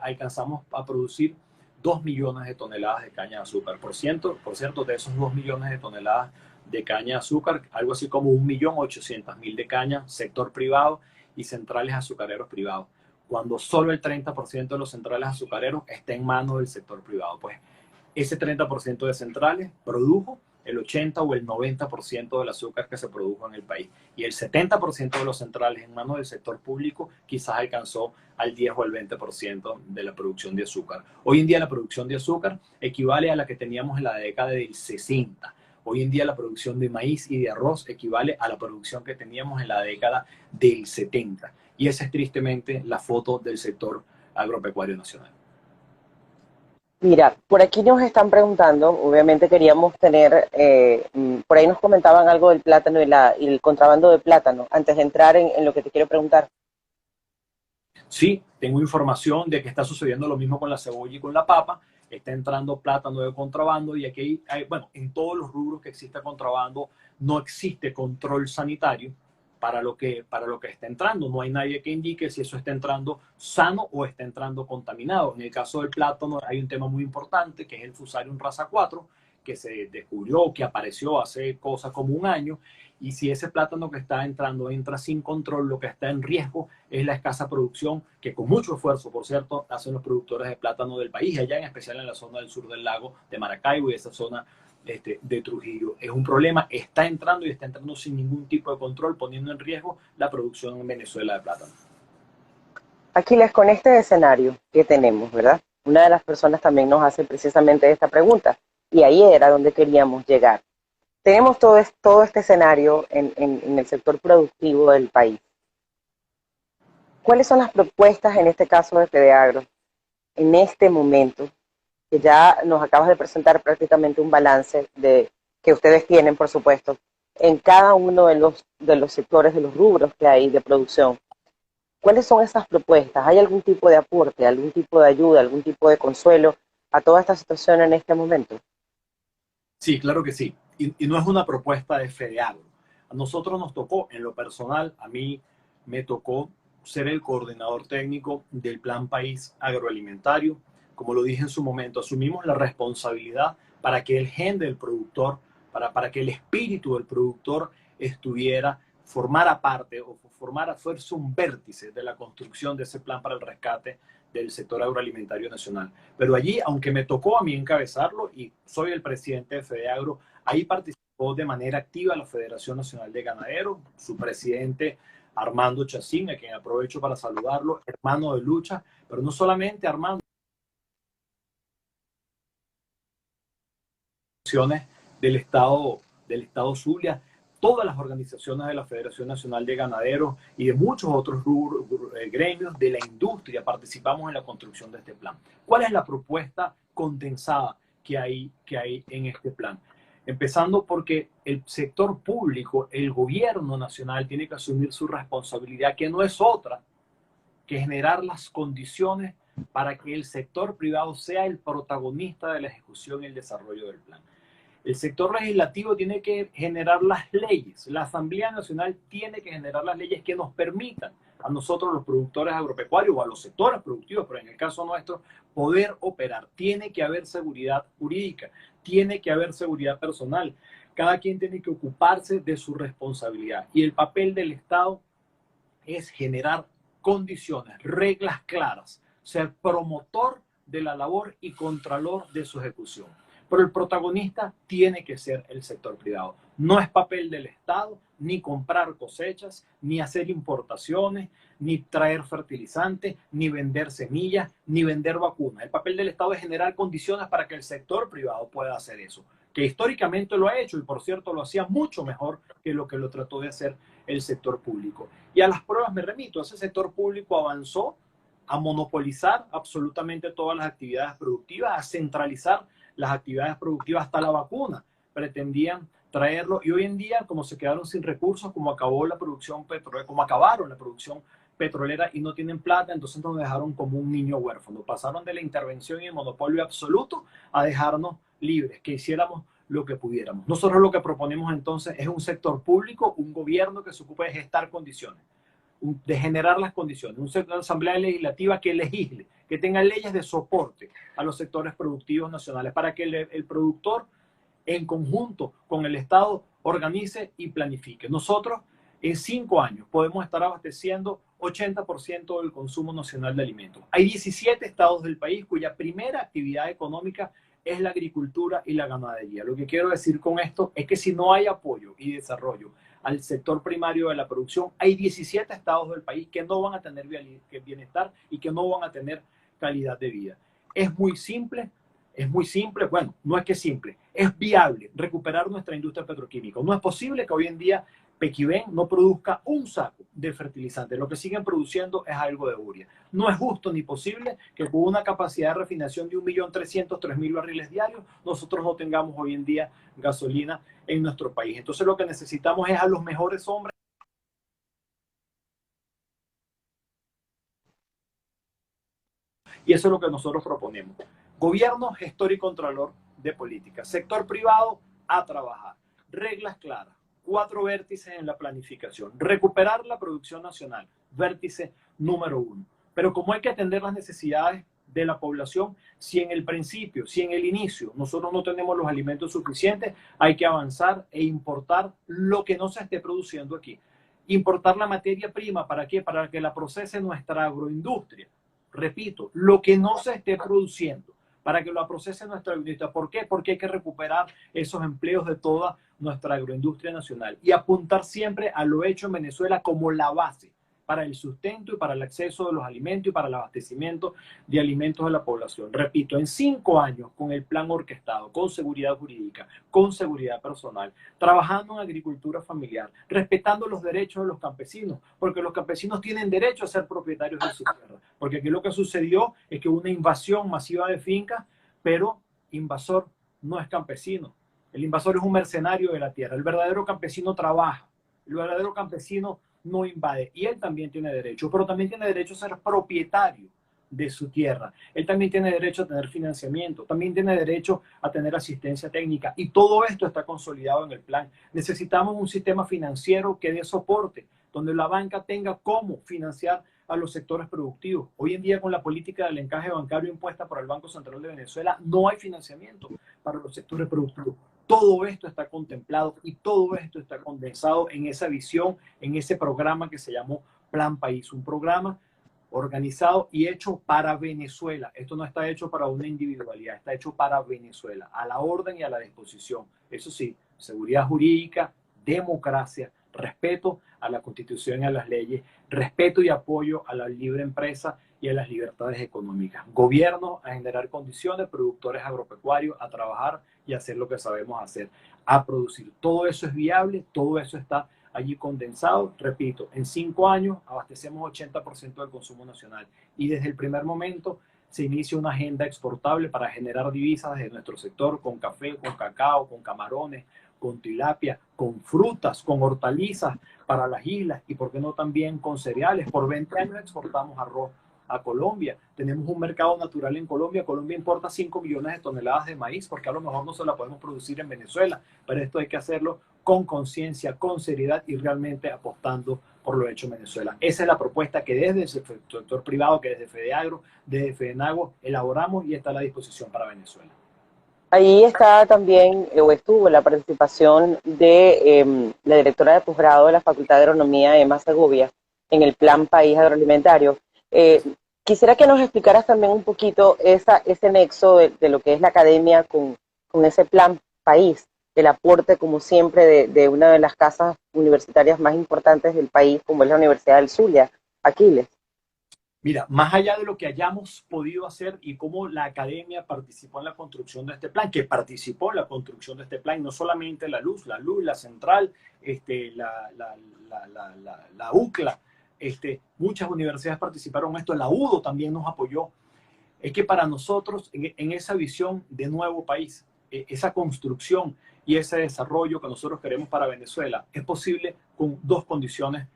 alcanzamos a producir 2 millones de toneladas de caña de azúcar. Por cierto, de esos 2 millones de toneladas de caña de azúcar, algo así como 1.800.000 de caña, sector privado y centrales azucareros privados, cuando solo el 30% de los centrales azucareros está en manos del sector privado. Pues ese 30% de centrales produjo el 80 o el 90% del azúcar que se produjo en el país. Y el 70% de los centrales en manos del sector público quizás alcanzó al 10 o al 20% de la producción de azúcar. Hoy en día la producción de azúcar equivale a la que teníamos en la década del 60. Hoy en día la producción de maíz y de arroz equivale a la producción que teníamos en la década del 70. Y esa es tristemente la foto del sector agropecuario nacional.
Mira, por aquí nos están preguntando, obviamente queríamos tener, por ahí nos comentaban algo del plátano y el contrabando de plátano, antes de entrar en lo que te quiero preguntar.
Sí, tengo información de que está sucediendo lo mismo con la cebolla y con la papa. Está entrando plátano de contrabando y aquí bueno, en todos los rubros que exista contrabando no existe control sanitario para lo que está entrando. No hay nadie que indique si eso está entrando sano o está entrando contaminado. En el caso del plátano hay un tema muy importante que es el Fusarium raza 4, que se descubrió, que apareció hace cosa como un año, y si ese plátano que está entrando entra sin control, lo que está en riesgo es la escasa producción que con mucho esfuerzo, por cierto, hacen los productores de plátano del país, allá en especial en la zona del sur del lago de Maracaibo y esa zona de Trujillo. Es un problema, está entrando y está entrando sin ningún tipo de control, poniendo en riesgo la producción en Venezuela de plátano.
Aquiles, con este escenario que tenemos, ¿verdad? Una de las personas también nos hace precisamente esta pregunta, y ahí era donde queríamos llegar. Tenemos todo este escenario en el sector productivo del país. ¿Cuáles son las propuestas en este caso de FEDEAGRO en este momento? Que ya nos acabas de presentar prácticamente un balance que ustedes tienen, por supuesto, en cada uno de los sectores, de los rubros que hay de producción. ¿Cuáles son esas propuestas? ¿Hay algún tipo de aporte, algún tipo de ayuda, algún tipo de consuelo a toda esta situación en este momento?
Sí, claro que sí. Y no es una propuesta de FEDEAGRO. A nosotros nos tocó, en lo personal, a mí me tocó ser el coordinador técnico del Plan País Agroalimentario. Como lo dije en su momento, asumimos la responsabilidad para que el gen del productor, para que el espíritu del productor formara parte o fuese un vértice de la construcción de ese plan para el rescate del sector agroalimentario nacional. Pero allí, aunque me tocó a mí encabezarlo y soy el presidente de FEDEAGRO, ahí participó de manera activa la Federación Nacional de Ganaderos, su presidente Armando Chacín, a quien aprovecho para saludarlo, hermano de lucha, pero no solamente Armando, del Estado Zulia, todas las organizaciones de la Federación Nacional de Ganaderos y de muchos otros gremios de la industria participamos en la construcción de este plan. ¿Cuál es la propuesta condensada que hay en este plan? Empezando porque el sector público, el gobierno nacional tiene que asumir su responsabilidad, que no es otra que generar las condiciones para que el sector privado sea el protagonista de la ejecución y el desarrollo del plan. El sector legislativo tiene que generar las leyes. La Asamblea Nacional tiene que generar las leyes que nos permitan a nosotros, los productores agropecuarios, o a los sectores productivos, pero en el caso nuestro, poder operar. Tiene que haber seguridad jurídica, tiene que haber seguridad personal. Cada quien tiene que ocuparse de su responsabilidad. Y el papel del Estado es generar condiciones, reglas claras, ser promotor de la labor y contralor de su ejecución. Pero el protagonista tiene que ser el sector privado. No es papel del Estado ni comprar cosechas, ni hacer importaciones, ni traer fertilizantes, ni vender semillas, ni vender vacunas. El papel del Estado es generar condiciones para que el sector privado pueda hacer eso, que históricamente lo ha hecho y, por cierto, lo hacía mucho mejor que lo trató de hacer el sector público. Y a las pruebas me remito. Ese sector público avanzó a monopolizar absolutamente todas las actividades productivas, a centralizar las actividades productivas hasta la vacuna. Pretendían traerlo y hoy en día, como se quedaron sin recursos, como acabaron la producción petrolera y no tienen plata, entonces nos dejaron como un niño huérfano. Pasaron de la intervención y el monopolio absoluto a dejarnos libres, que hiciéramos lo que pudiéramos. Nosotros lo que proponemos entonces es un sector público, un gobierno que se ocupe de gestar condiciones, de generar las condiciones, una asamblea legislativa que legisle, que tenga leyes de soporte a los sectores productivos nacionales para que el productor en conjunto con el Estado organice y planifique. Nosotros en 5 años podemos estar abasteciendo 80% del consumo nacional de alimentos. Hay 17 estados del país cuya primera actividad económica es la agricultura y la ganadería. Lo que quiero decir con esto es que si no hay apoyo y desarrollo al sector primario de la producción, hay 17 estados del país que no van a tener bienestar y que no van a tener calidad de vida. Es muy simple, bueno, no es que simple, es viable recuperar nuestra industria petroquímica. No es posible que hoy en día Pequibén no produzca un saco de fertilizante. Lo que siguen produciendo es algo de urea. No es justo ni posible que con una capacidad de refinación de 1.300.000 barriles diarios nosotros no tengamos hoy en día gasolina en nuestro país. Entonces lo que necesitamos es a los mejores hombres. Y eso es lo que nosotros proponemos. Gobierno, gestor y controlador de política. Sector privado a trabajar. Reglas claras. 4 vértices en la planificación. Recuperar la producción nacional. Vértice número 1. Pero como hay que atender las necesidades de la población, si en el principio, si en el inicio nosotros no tenemos los alimentos suficientes, hay que avanzar e importar lo que no se esté produciendo aquí. Importar la materia prima, ¿para qué? Para que la procese nuestra agroindustria. Repito, lo que no se esté produciendo, para que lo procese nuestra agroindustria. ¿Por qué? Porque hay que recuperar esos empleos de toda nuestra agroindustria nacional y apuntar siempre a lo hecho en Venezuela como la base para el sustento y para el acceso de los alimentos y para el abastecimiento de alimentos de la población. Repito, en 5 años, con el plan orquestado, con seguridad jurídica, con seguridad personal, trabajando en agricultura familiar, respetando los derechos de los campesinos, porque los campesinos tienen derecho a ser propietarios de su tierra. Porque aquí lo que sucedió es que hubo una invasión masiva de fincas, pero invasor no es campesino. El invasor es un mercenario de la tierra. El verdadero campesino trabaja. El verdadero campesino no invade. Y él también tiene derecho, pero también tiene derecho a ser propietario de su tierra. Él también tiene derecho a tener financiamiento, también tiene derecho a tener asistencia técnica. Y todo esto está consolidado en el plan. Necesitamos un sistema financiero que dé soporte, donde la banca tenga cómo financiar a los sectores productivos. Hoy en día, con la política del encaje bancario impuesta por el Banco Central de Venezuela, no hay financiamiento para los sectores productivos. Todo esto está contemplado y todo esto está condensado en esa visión, en ese programa que se llamó Plan País, un programa organizado y hecho para Venezuela. Esto no está hecho para una individualidad, está hecho para Venezuela, a la orden y a la disposición. Eso sí, seguridad jurídica, democracia, respeto a la Constitución y a las leyes, respeto y apoyo a la libre empresa y a las libertades económicas. Gobierno a generar condiciones, productores agropecuarios a trabajar y hacer lo que sabemos hacer, a producir. Todo eso es viable, todo eso está allí condensado. Repito, en 5 años abastecemos 80% del consumo nacional y desde el primer momento se inicia una agenda exportable para generar divisas desde nuestro sector, con café, con cacao, con camarones, con tilapia, con frutas, con hortalizas para las islas y, por qué no, también con cereales. Por 20 años exportamos arroz a Colombia. Tenemos un mercado natural en Colombia. Colombia importa 5 millones de toneladas de maíz porque a lo mejor no se la podemos producir en Venezuela, pero esto hay que hacerlo con conciencia, con seriedad y realmente apostando por lo hecho en Venezuela. Esa es la propuesta que desde el sector privado, que desde FEDEAGRO, desde FEDENAGO elaboramos y está a la disposición para Venezuela.
Ahí está también, o estuvo la participación de la directora de posgrado de la Facultad de Agronomía, Emma Segovia, en el Plan País Agroalimentario. Quisiera que nos explicaras también un poquito ese nexo de lo que es la academia con ese Plan País, el aporte, como siempre, de una de las casas universitarias más importantes del país, como es la Universidad del Zulia, Aquiles.
Mira, más allá de lo que hayamos podido hacer y cómo la academia participó en la construcción de este plan, que participó en la construcción de este plan, no solamente la luz, la central, la UCLA, muchas universidades participaron en esto, la UDO también nos apoyó. Es que para nosotros, en esa visión de nuevo país, esa construcción y ese desarrollo que nosotros queremos para Venezuela, es posible con 2 condiciones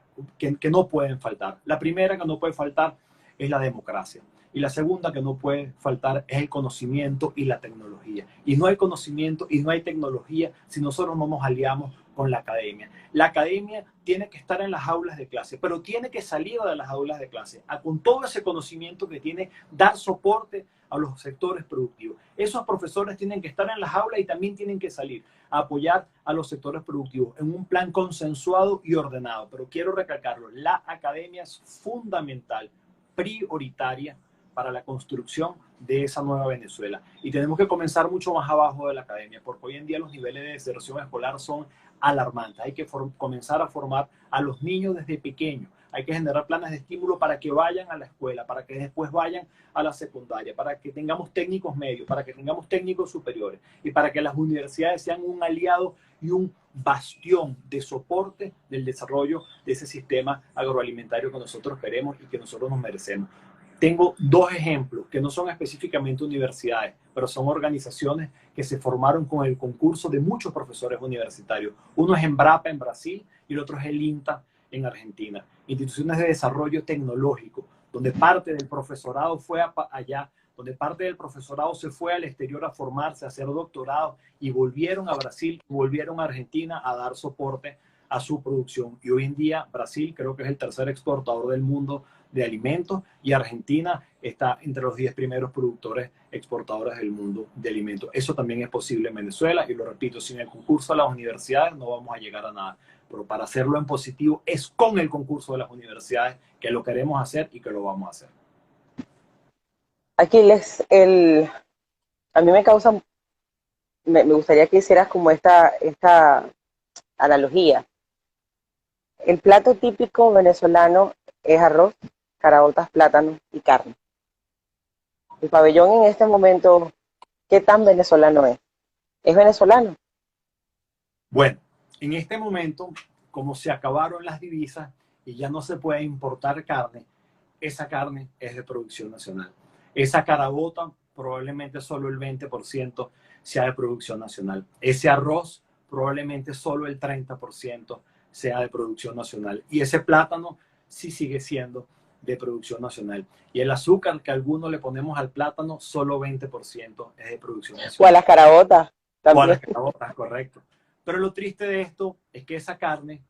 que no pueden faltar. La primera que no puede faltar es la democracia. Y la segunda que no puede faltar es el conocimiento y la tecnología. Y no hay conocimiento y no hay tecnología si nosotros no nos aliamos con la academia. La academia tiene que estar en las aulas de clase, pero tiene que salir de las aulas de clase, con todo ese conocimiento que tiene, dar soporte a los sectores productivos. Esos profesores tienen que estar en las aulas y también tienen que salir a apoyar a los sectores productivos en un plan consensuado y ordenado. Pero quiero recalcarlo, la academia es fundamental, prioritaria para la construcción de esa nueva Venezuela. Y tenemos que comenzar mucho más abajo de la academia, porque hoy en día los niveles de deserción escolar son alarmantes. Hay que comenzar a formar a los niños desde pequeños. Hay que generar planes de estímulo para que vayan a la escuela, para que después vayan a la secundaria, para que tengamos técnicos medios, para que tengamos técnicos superiores y para que las universidades sean un aliado y un bastión de soporte del desarrollo de ese sistema agroalimentario que nosotros queremos y que nosotros nos merecemos. Tengo dos ejemplos que no son específicamente universidades, pero son organizaciones que se formaron con el concurso de muchos profesores universitarios. Uno es Embrapa en Brasil y el otro es el INTA en Argentina. Instituciones de desarrollo tecnológico, donde parte del profesorado fue allá, donde parte del profesorado se fue al exterior a formarse, a hacer doctorado y volvieron a Brasil, volvieron a Argentina a dar soporte a su producción. Y hoy en día Brasil creo que es el tercer exportador del mundo de alimentos y Argentina está entre los 10 primeros productores exportadores del mundo de alimentos. Eso también es posible en Venezuela y lo repito, sin el concurso de las universidades no vamos a llegar a nada. Pero para hacerlo en positivo es con el concurso de las universidades que lo queremos hacer y que lo vamos a hacer.
Aquiles, a mí me gustaría que hicieras como esta analogía. El plato típico venezolano es arroz, caraotas, plátanos y carne. El pabellón en este momento, ¿qué tan venezolano es? ¿Es venezolano?
Bueno, en este momento, como se acabaron las divisas y ya no se puede importar carne, esa carne es de producción nacional. Esa caraota probablemente solo el 20% sea de producción nacional. Ese arroz probablemente solo el 30% sea de producción nacional. Y ese plátano sí sigue siendo de producción nacional. Y el azúcar que algunos le ponemos al plátano, solo 20% es de producción nacional.
O a las caraotas.
O a las caraotas, correcto. Pero lo triste de esto es que esa carne,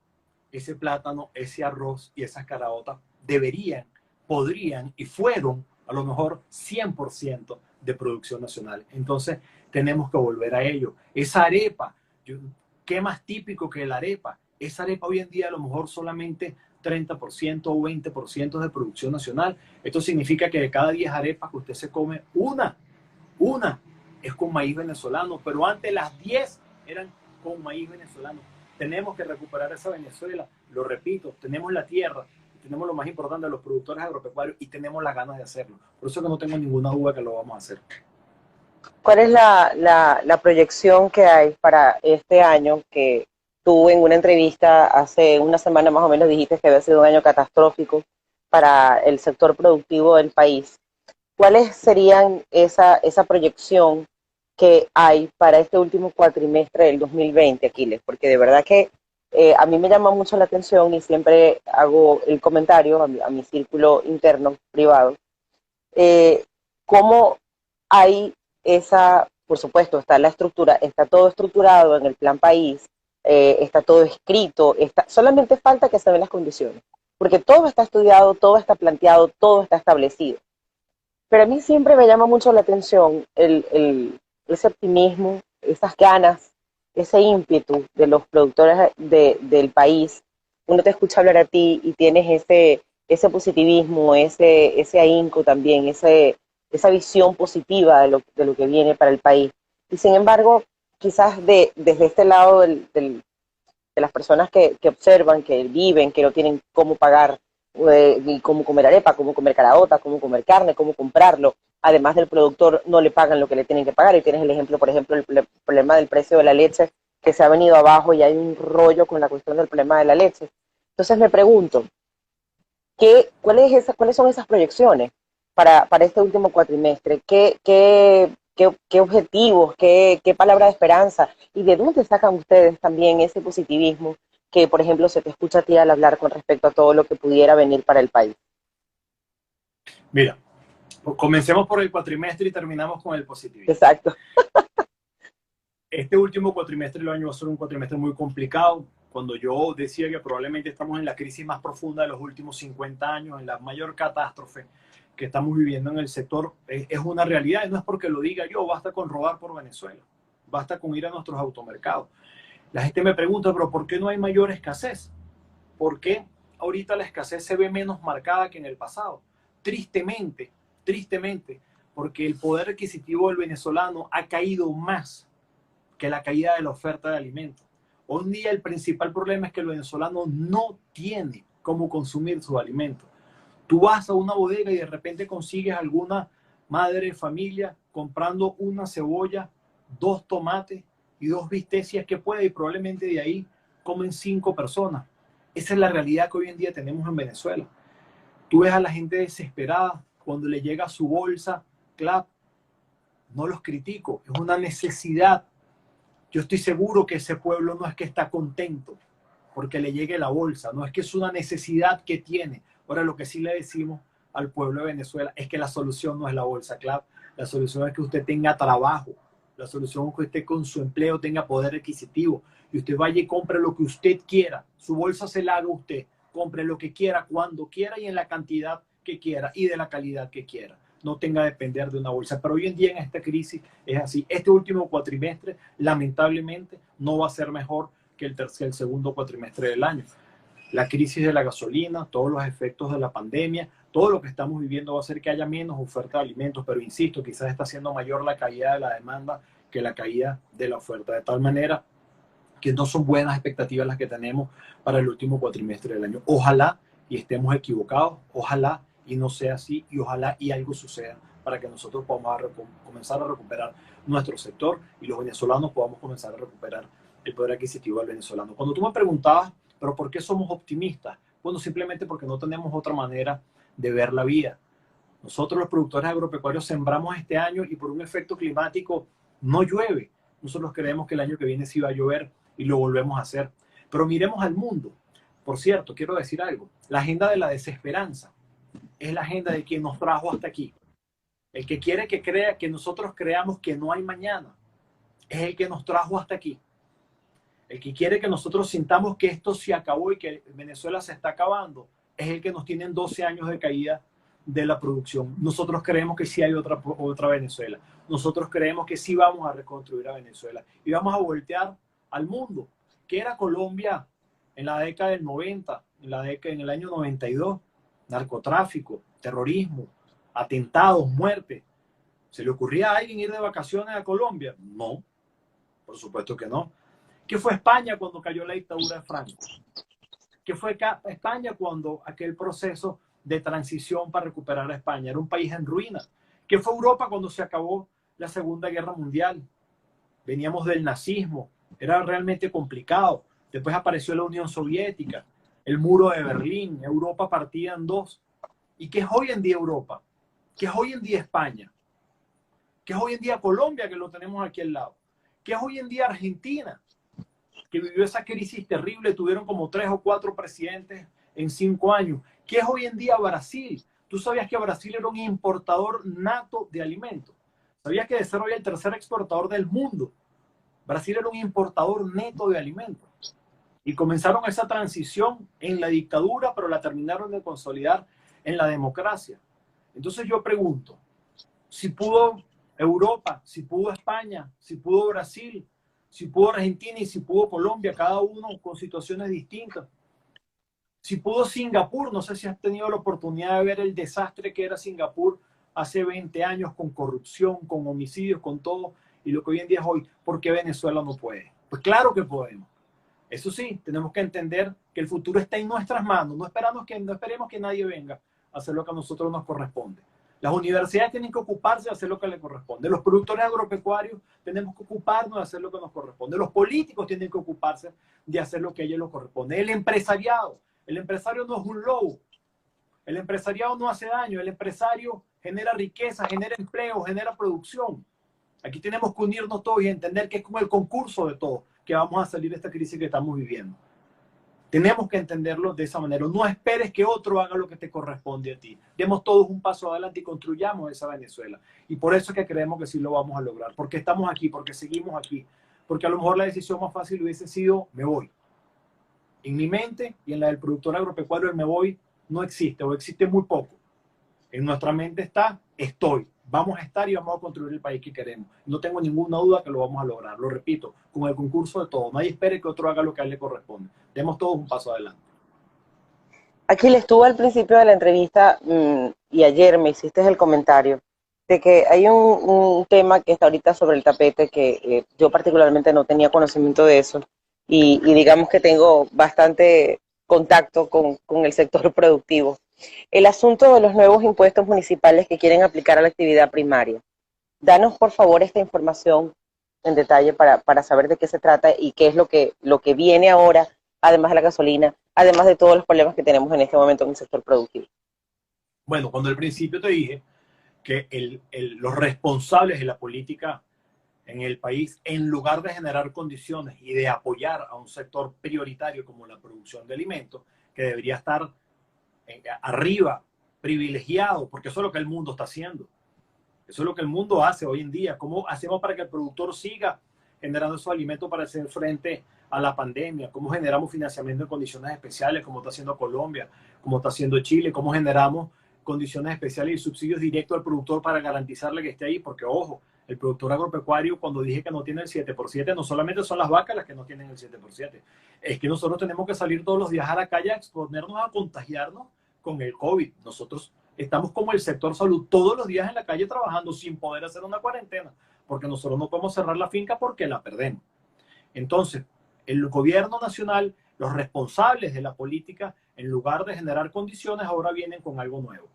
ese plátano, ese arroz y esas caraotas deberían, podrían y fueron a lo mejor 100% de producción nacional. Entonces tenemos que volver a ello. Esa arepa, ¿qué más típico que la arepa? Esa arepa hoy en día a lo mejor solamente 30% o 20% de producción nacional. Esto significa que de cada 10 arepas que usted se come, una es con maíz venezolano, pero antes las 10 eran con maíz venezolano. Tenemos que recuperar esa Venezuela, lo repito, tenemos la tierra, tenemos lo más importante de los productores agropecuarios y tenemos las ganas de hacerlo. Por eso que no tengo ninguna duda que lo vamos a hacer.
¿Cuál es la proyección que hay para este año? Que tú en una entrevista hace una semana más o menos dijiste que había sido un año catastrófico para el sector productivo del país. ¿Cuáles serían esa proyección que hay para este último cuatrimestre del 2020, Aquiles? Porque de verdad que a mí me llama mucho la atención y siempre hago el comentario a mi círculo interno privado. ¿Cómo hay por supuesto, está la estructura, está todo estructurado en el plan país, está todo escrito, solamente falta que se den las condiciones, porque todo está estudiado, todo está planteado, todo está establecido. Pero a mí siempre me llama mucho la atención ese optimismo, esas ganas, ese ímpetu de los productores del país. Uno te escucha hablar a ti y tienes ese positivismo, ese ahínco también, esa visión positiva de lo que viene para el país. Y sin embargo, quizás desde este lado de las personas que observan, que viven, que no tienen cómo pagar, ni cómo comer arepa, cómo comer caraota, cómo comer carne, cómo comprarlo, además del productor no le pagan lo que le tienen que pagar. Y tienes el ejemplo, por ejemplo, el problema del precio de la leche, que se ha venido abajo y hay un rollo con la cuestión del problema de la leche. Entonces me pregunto, ¿cuáles son esas proyecciones para este último cuatrimestre? ¿Qué objetivos, qué palabra de esperanza? ¿Y de dónde sacan ustedes también ese positivismo que, por ejemplo, se te escucha a ti al hablar con respecto a todo lo que pudiera venir para el país?
Mira, comencemos por el cuatrimestre y terminamos con el positivismo.
Exacto.
Este último cuatrimestre del año va a ser un cuatrimestre muy complicado. Cuando yo decía que probablemente estamos en la crisis más profunda de los últimos 50 años, en la mayor catástrofe que estamos viviendo en el sector, es una realidad. Y no es porque lo diga yo, basta con rodar por Venezuela, basta con ir a nuestros automercados. La gente me pregunta, pero ¿por qué no hay mayor escasez? ¿Por qué ahorita la escasez se ve menos marcada que en el pasado? Tristemente, porque el poder adquisitivo del venezolano ha caído más que la caída de la oferta de alimentos. Hoy en día el principal problema es que el venezolano no tiene cómo consumir sus alimentos. Tú vas a una bodega y de repente consigues alguna madre de familia comprando una cebolla, 2 tomates y 2 bistecias que puede, y probablemente de ahí comen 5 personas. Esa es la realidad que hoy en día tenemos en Venezuela. Tú ves a la gente desesperada cuando le llega su bolsa, clap, no los critico, es una necesidad. Yo estoy seguro que ese pueblo no es que está contento porque le llegue la bolsa, no es que es una necesidad que tiene. Ahora, lo que sí le decimos al pueblo de Venezuela es que la solución no es la bolsa, clap, la solución es que usted tenga trabajo, la solución es que usted con su empleo tenga poder adquisitivo y usted vaya y compre lo que usted quiera, su bolsa se la haga usted, compre lo que quiera, cuando quiera y en la cantidad que quiera y de la calidad que quiera. No tenga que depender de una bolsa. Pero hoy en día en esta crisis es así. Este último cuatrimestre, lamentablemente, no va a ser mejor que el segundo cuatrimestre del año. La crisis de la gasolina, todos los efectos de la pandemia, todo lo que estamos viviendo va a hacer que haya menos oferta de alimentos, pero insisto, quizás está siendo mayor la caída de la demanda que la caída de la oferta, de tal manera que no son buenas expectativas las que tenemos para el último cuatrimestre del año. Ojalá y estemos equivocados, ojalá y no sea así, y ojalá y algo suceda para que nosotros podamos comenzar a recuperar nuestro sector y los venezolanos podamos comenzar a recuperar el poder adquisitivo del venezolano. Cuando tú me preguntabas, ¿pero por qué somos optimistas? Bueno, simplemente porque no tenemos otra manera de ver la vida. Nosotros los productores agropecuarios sembramos este año y por un efecto climático no llueve. Nosotros creemos que el año que viene sí va a llover y lo volvemos a hacer. Pero miremos al mundo. Por cierto, quiero decir algo. La agenda de la desesperanza es la agenda de quien nos trajo hasta aquí. El que quiere que nosotros creamos que no hay mañana es el que nos trajo hasta aquí. El que quiere que nosotros sintamos que esto se acabó y que Venezuela se está acabando es el que nos tiene en 12 años de caída de la producción. Nosotros creemos que sí hay otra Venezuela. Nosotros creemos que sí vamos a reconstruir a Venezuela y vamos a voltear al mundo. ¿Qué era Colombia en la década del 90, en el año 92? Narcotráfico, terrorismo, atentados, muerte. ¿Se le ocurría a alguien ir de vacaciones a Colombia? No, por supuesto que no. ¿Qué fue España cuando cayó la dictadura de Franco? ¿Qué fue España cuando aquel proceso de transición para recuperar a España? Era un país en ruinas. ¿Qué fue Europa cuando se acabó la Segunda Guerra Mundial? Veníamos del nazismo, era realmente complicado. Después apareció la Unión Soviética, el muro de Berlín, Europa partida en dos. ¿Y qué es hoy en día Europa? ¿Qué es hoy en día España? ¿Qué es hoy en día Colombia, que lo tenemos aquí al lado? ¿Qué es hoy en día Argentina, que vivió esa crisis terrible? Tuvieron como 3 o 4 presidentes en 5 años. ¿Qué es hoy en día Brasil? ¿Tú sabías que Brasil era un importador nato de alimentos? ¿Sabías que de ser hoy el tercer exportador del mundo? Brasil era un importador neto de alimentos. Y comenzaron esa transición en la dictadura, pero la terminaron de consolidar en la democracia. Entonces yo pregunto, si pudo Europa, si pudo España, si pudo Brasil, si pudo Argentina y si pudo Colombia, cada uno con situaciones distintas. Si pudo Singapur, no sé si has tenido la oportunidad de ver el desastre que era Singapur hace 20 años, con corrupción, con homicidios, con todo, y lo que hoy en día es hoy. ¿Por qué Venezuela no puede? Pues claro que podemos. Eso sí, tenemos que entender que el futuro está en nuestras manos. No esperemos que nadie venga a hacer lo que a nosotros nos corresponde. Las universidades tienen que ocuparse de hacer lo que les corresponde. Los productores agropecuarios tenemos que ocuparnos de hacer lo que nos corresponde. Los políticos tienen que ocuparse de hacer lo que a ellos les corresponde. El empresariado no es un lobo. El empresariado no hace daño. El empresario genera riqueza, genera empleo, genera producción. Aquí tenemos que unirnos todos y entender que es como el concurso de todos que vamos a salir de esta crisis que estamos viviendo. Tenemos que entenderlo de esa manera. No esperes que otro haga lo que te corresponde a ti. Demos todos un paso adelante y construyamos esa Venezuela. Y por eso es que creemos que sí lo vamos a lograr. Porque estamos aquí, porque seguimos aquí. Porque a lo mejor la decisión más fácil hubiese sido, me voy. En mi mente y en la del productor agropecuario, el me voy no existe o existe muy poco. En nuestra mente está, estoy. Vamos a estar y vamos a construir el país que queremos. No tengo ninguna duda que lo vamos a lograr. Lo repito, con el concurso de todos. Nadie espere que otro haga lo que a él le corresponde. Demos todos un paso adelante.
Aquí le estuvo al principio de la entrevista y ayer me hiciste el comentario de que hay un tema que está ahorita sobre el tapete que yo particularmente no tenía conocimiento de eso y digamos que tengo bastante contacto con el sector productivo. El asunto de los nuevos impuestos municipales que quieren aplicar a la actividad primaria. Danos, por favor, esta información en detalle para saber de qué se trata y qué es lo que viene ahora, además de la gasolina, además de todos los problemas que tenemos en este momento en el sector productivo.
Bueno, cuando al principio te dije que los responsables de la política en el país, en lugar de generar condiciones y de apoyar a un sector prioritario como la producción de alimentos, que debería estar arriba, privilegiado, porque eso es lo que el mundo está haciendo. Eso es lo que el mundo hace hoy en día. ¿Cómo hacemos para que el productor siga generando esos alimentos para hacer frente a la pandemia? ¿Cómo generamos financiamiento en condiciones especiales, como está haciendo Colombia, como está haciendo Chile? ¿Cómo generamos condiciones especiales y subsidios directos al productor para garantizarle que esté ahí? Porque, ojo, el productor agropecuario, cuando dije que no tiene el 7x7, no solamente son las vacas las que no tienen el 7x7. Es que nosotros tenemos que salir todos los días a la calle a exponernos a contagiarnos con el COVID. Nosotros estamos como el sector salud todos los días en la calle trabajando sin poder hacer una cuarentena, porque nosotros no podemos cerrar la finca porque la perdemos. Entonces, el gobierno nacional, los responsables de la política, en lugar de generar condiciones, ahora vienen con algo nuevo.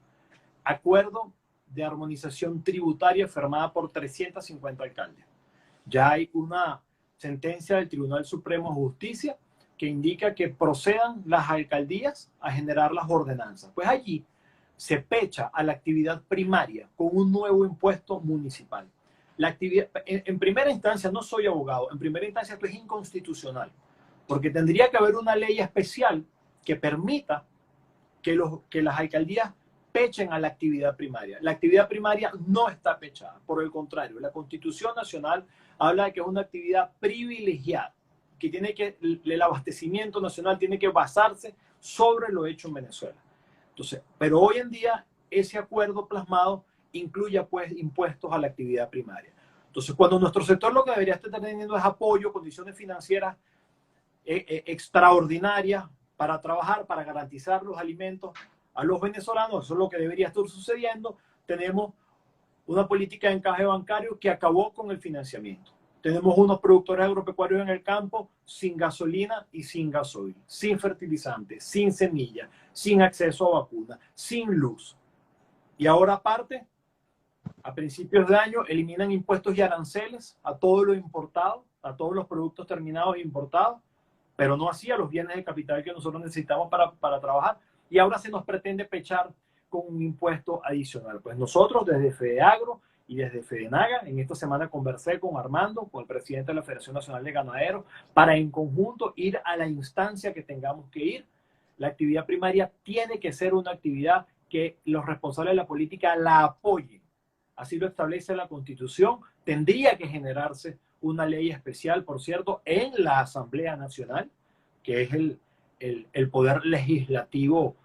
Acuerdo de armonización tributaria firmada por 350 alcaldes. Ya hay una sentencia del Tribunal Supremo de Justicia que indica que procedan las alcaldías a generar las ordenanzas. Pues allí se pecha a la actividad primaria con un nuevo impuesto municipal. La actividad, en primera instancia, no soy abogado, en primera instancia esto es inconstitucional, porque tendría que haber una ley especial que permita que las alcaldías pechen a la actividad primaria. La actividad primaria no está pechada, por el contrario, la Constitución Nacional habla de que es una actividad privilegiada, que el abastecimiento nacional tiene que basarse sobre lo hecho en Venezuela. Entonces, pero hoy en día ese acuerdo plasmado incluye pues impuestos a la actividad primaria. Entonces, cuando nuestro sector lo que debería estar teniendo es apoyo, condiciones financieras extraordinarias para trabajar, para garantizar los alimentos a los venezolanos, eso es lo que debería estar sucediendo. Tenemos una política de encaje bancario que acabó con el financiamiento. Tenemos unos productores agropecuarios en el campo sin gasolina y sin gasoil, sin fertilizantes, sin semillas, sin acceso a vacunas, sin luz. Y ahora aparte, a principios de año, eliminan impuestos y aranceles a todo lo importado, a todos los productos terminados e importados, pero no así a los bienes de capital que nosotros necesitamos para trabajar. Y ahora se nos pretende pechar con un impuesto adicional. Pues nosotros desde FEDEAGRO y desde FEDENAGA, en esta semana conversé con Armando, con el presidente de la Federación Nacional de Ganaderos, para en conjunto ir a la instancia que tengamos que ir. La actividad primaria tiene que ser una actividad que los responsables de la política la apoyen. Así lo establece la Constitución. Tendría que generarse una ley especial, por cierto, en la Asamblea Nacional, que es el poder legislativo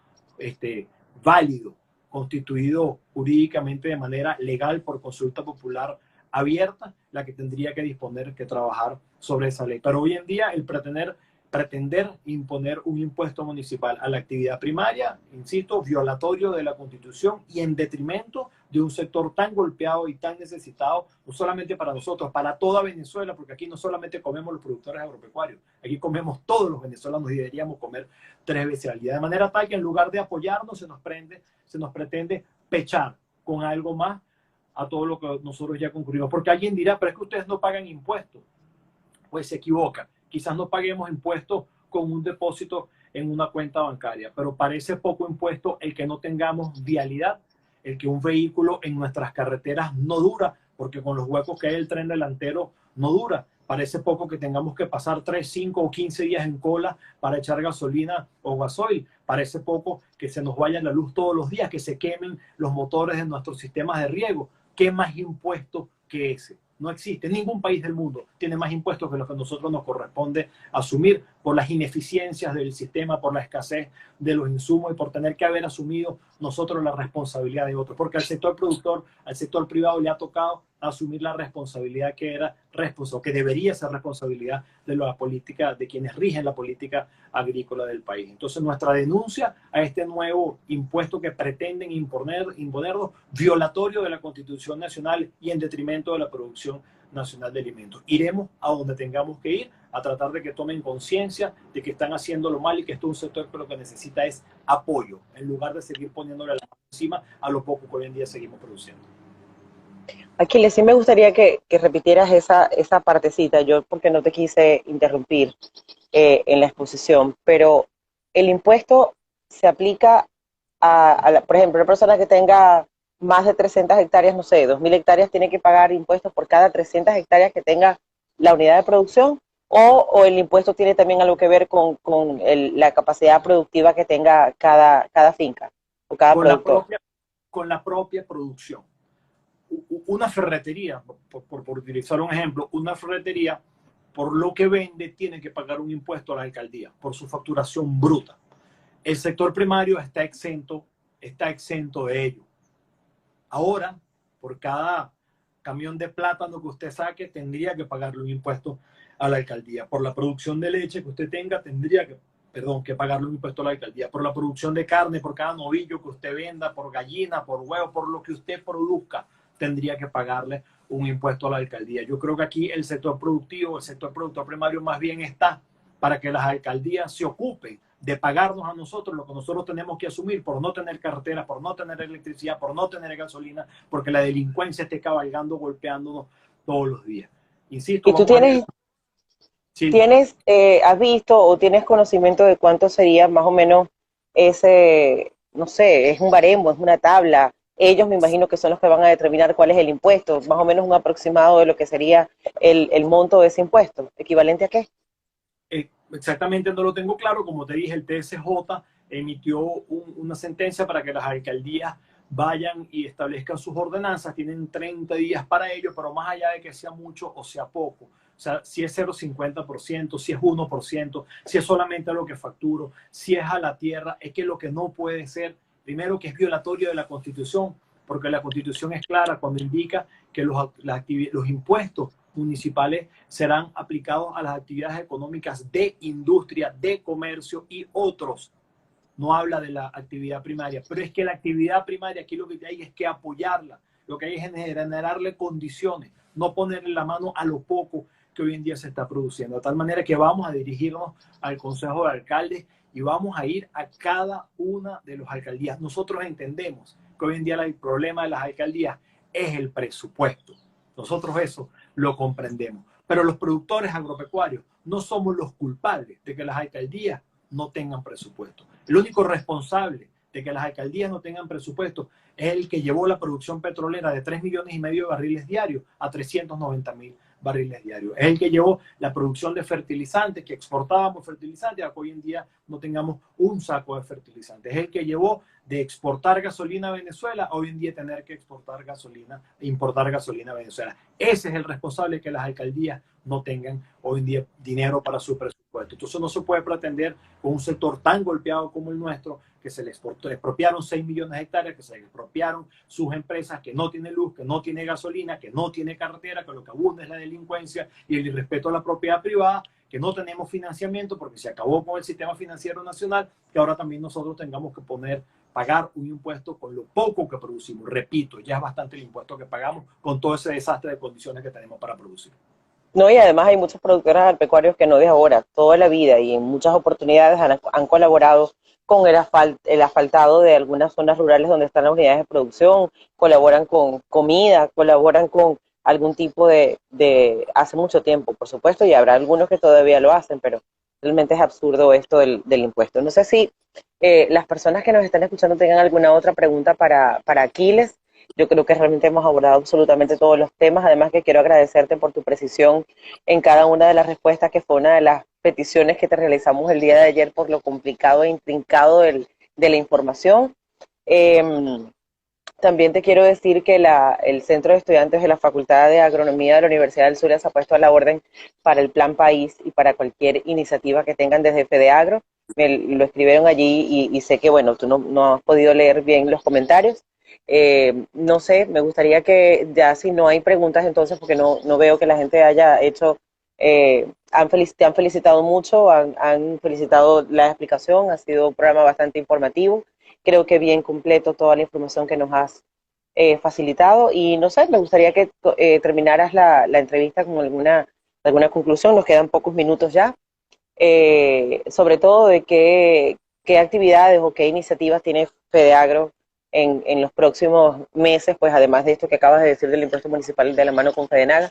válido, constituido jurídicamente de manera legal por consulta popular abierta, la que tendría que disponer, que trabajar sobre esa ley. Pero hoy en día el pretender imponer un impuesto municipal a la actividad primaria, insisto, violatorio de la Constitución y en detrimento de un sector tan golpeado y tan necesitado, no solamente para nosotros, para toda Venezuela, porque aquí no solamente comemos los productores agropecuarios, aquí comemos todos los venezolanos y deberíamos comer 3 veces al día. De manera tal que en lugar de apoyarnos se nos pretende pechar con algo más a todo lo que nosotros ya concluimos. Porque alguien dirá, pero es que ustedes no pagan impuestos. Pues se equivoca. Quizás no paguemos impuestos con un depósito en una cuenta bancaria, pero parece poco impuesto el que no tengamos vialidad, el que un vehículo en nuestras carreteras no dura, porque con los huecos que hay el tren delantero no dura. Parece poco que tengamos que pasar 3, 5 o 15 días en cola para echar gasolina o gasoil. Parece poco que se nos vaya la luz todos los días, que se quemen los motores de nuestros sistemas de riego. ¿Qué más impuesto que ese? No existe. Ningún país del mundo tiene más impuestos que los que a nosotros nos corresponde asumir por las ineficiencias del sistema, por la escasez de los insumos y por tener que haber asumido nosotros la responsabilidad de otros. Porque al sector productor, al sector privado le ha tocado asumir la responsabilidad que era que debería ser responsabilidad de la política, de quienes rigen la política agrícola del país. Entonces, nuestra denuncia a este nuevo impuesto que pretenden imponernos, violatorio de la Constitución Nacional y en detrimento de la producción nacional de alimentos. Iremos a donde tengamos que ir a tratar de que tomen conciencia de que están haciéndolo mal y que esto es un sector que lo que necesita es apoyo, en lugar de seguir poniéndole la mano encima a lo poco que hoy en día seguimos produciendo.
Aquiles, sí me gustaría que repitieras esa partecita, yo porque no te quise interrumpir en la exposición, pero el impuesto se aplica por ejemplo, una persona que tenga más de 300 hectáreas, no sé, 2.000 hectáreas, tiene que pagar impuestos por cada 300 hectáreas que tenga la unidad de producción, o el impuesto tiene también algo que ver con la capacidad productiva que tenga cada finca o cada productor.
Con la propia producción. Una ferretería, por utilizar un ejemplo, una ferretería, por lo que vende, tiene que pagar un impuesto a la alcaldía por su facturación bruta. El sector primario está exento de ello. Ahora, por cada camión de plátano que usted saque, tendría que pagarle un impuesto a la alcaldía. Por la producción de leche que usted tenga, tendría que pagarle un impuesto a la alcaldía. Por la producción de carne, por cada novillo que usted venda, por gallina, por huevo, por lo que usted produzca, tendría que pagarle un impuesto a la alcaldía. Yo creo que aquí el sector productivo, el sector productor primario más bien está para que las alcaldías se ocupen de pagarnos a nosotros lo que nosotros tenemos que asumir por no tener carreteras, por no tener electricidad, por no tener gasolina, porque la delincuencia esté cabalgando, golpeándonos todos los días. Insisto,
¿y tú has visto o tienes conocimiento de cuánto sería más o menos ese, no sé, es un baremo, es una tabla? Ellos me imagino que son los que van a determinar cuál es el impuesto, más o menos un aproximado de lo que sería el monto de ese impuesto, ¿equivalente a qué?
Exactamente no lo tengo claro. Como te dije, el TSJ emitió una sentencia para que las alcaldías vayan y establezcan sus ordenanzas. Tienen 30 días para ello, pero más allá de que sea mucho o sea poco, o sea, si es 0,50%, si es 1%, si es solamente lo que facturo, si es a la tierra, es que lo que no puede ser, primero, que es violatorio de la Constitución, porque la Constitución es clara cuando indica que los impuestos municipales serán aplicados a las actividades económicas de industria, de comercio y otros. No habla de la actividad primaria, pero es que la actividad primaria aquí lo que hay es que apoyarla, lo que hay es generarle condiciones, no ponerle la mano a lo poco que hoy en día se está produciendo, de tal manera que vamos a dirigirnos al Consejo de Alcaldes y vamos a ir a cada una de las alcaldías. Nosotros entendemos que hoy en día el problema de las alcaldías es el presupuesto. Nosotros eso lo comprendemos. Pero los productores agropecuarios no somos los culpables de que las alcaldías no tengan presupuesto. El único responsable de que las alcaldías no tengan presupuesto es el que llevó la producción petrolera de 3,5 millones de barriles diarios a 390,000 barriles diarios. Es el que llevó la producción de fertilizantes, que exportábamos fertilizantes, a que hoy en día no tengamos un saco de fertilizantes. Es el que llevó de exportar gasolina a Venezuela a hoy en día tener que importar gasolina a Venezuela. Ese es el responsable de que las alcaldías no tengan hoy en día dinero para su presupuesto. Entonces no se puede pretender con un sector tan golpeado como el nuestro, que se le expropiaron 6 millones de hectáreas, que se le expropiaron sus empresas, que no tiene luz, que no tiene gasolina, que no tiene carretera, que lo que abunda es la delincuencia y el irrespeto a la propiedad privada, que no tenemos financiamiento porque se acabó con el sistema financiero nacional, que ahora también nosotros tengamos que pagar un impuesto con lo poco que producimos. Repito, ya es bastante el impuesto que pagamos con todo ese desastre de condiciones que tenemos para producir.
No, y además hay muchos productores agropecuarios que no de ahora, toda la vida y en muchas oportunidades han colaborado con el asfaltado de algunas zonas rurales donde están las unidades de producción, colaboran con comida, colaboran con algún tipo hace mucho tiempo, por supuesto, y habrá algunos que todavía lo hacen, pero realmente es absurdo esto del impuesto. No sé si las personas que nos están escuchando tengan alguna otra pregunta para Aquiles. Yo creo que realmente hemos abordado absolutamente todos los temas. Además que quiero agradecerte por tu precisión en cada una de las respuestas, que fue una de las peticiones que te realizamos el día de ayer por lo complicado e intrincado de la información. Eh, También te quiero decir que el Centro de Estudiantes de la Facultad de Agronomía de la Universidad del Zulia se ha puesto a la orden para el Plan País y para cualquier iniciativa que tengan desde FEDEAGRO. Lo escribieron allí y sé que, bueno, tú no has podido leer bien los comentarios. No sé, me gustaría que ya, si no hay preguntas entonces, porque no veo que la gente haya hecho, te han felicitado mucho, han felicitado la explicación, ha sido un programa bastante informativo, creo que bien completo toda la información que nos has facilitado, y no sé, me gustaría que terminaras la entrevista con alguna conclusión. Nos quedan pocos minutos ya, sobre todo de qué actividades o qué iniciativas tiene FEDEAGRO en los próximos meses, pues además de esto que acabas de decir del impuesto municipal de la mano con FEDENAGA.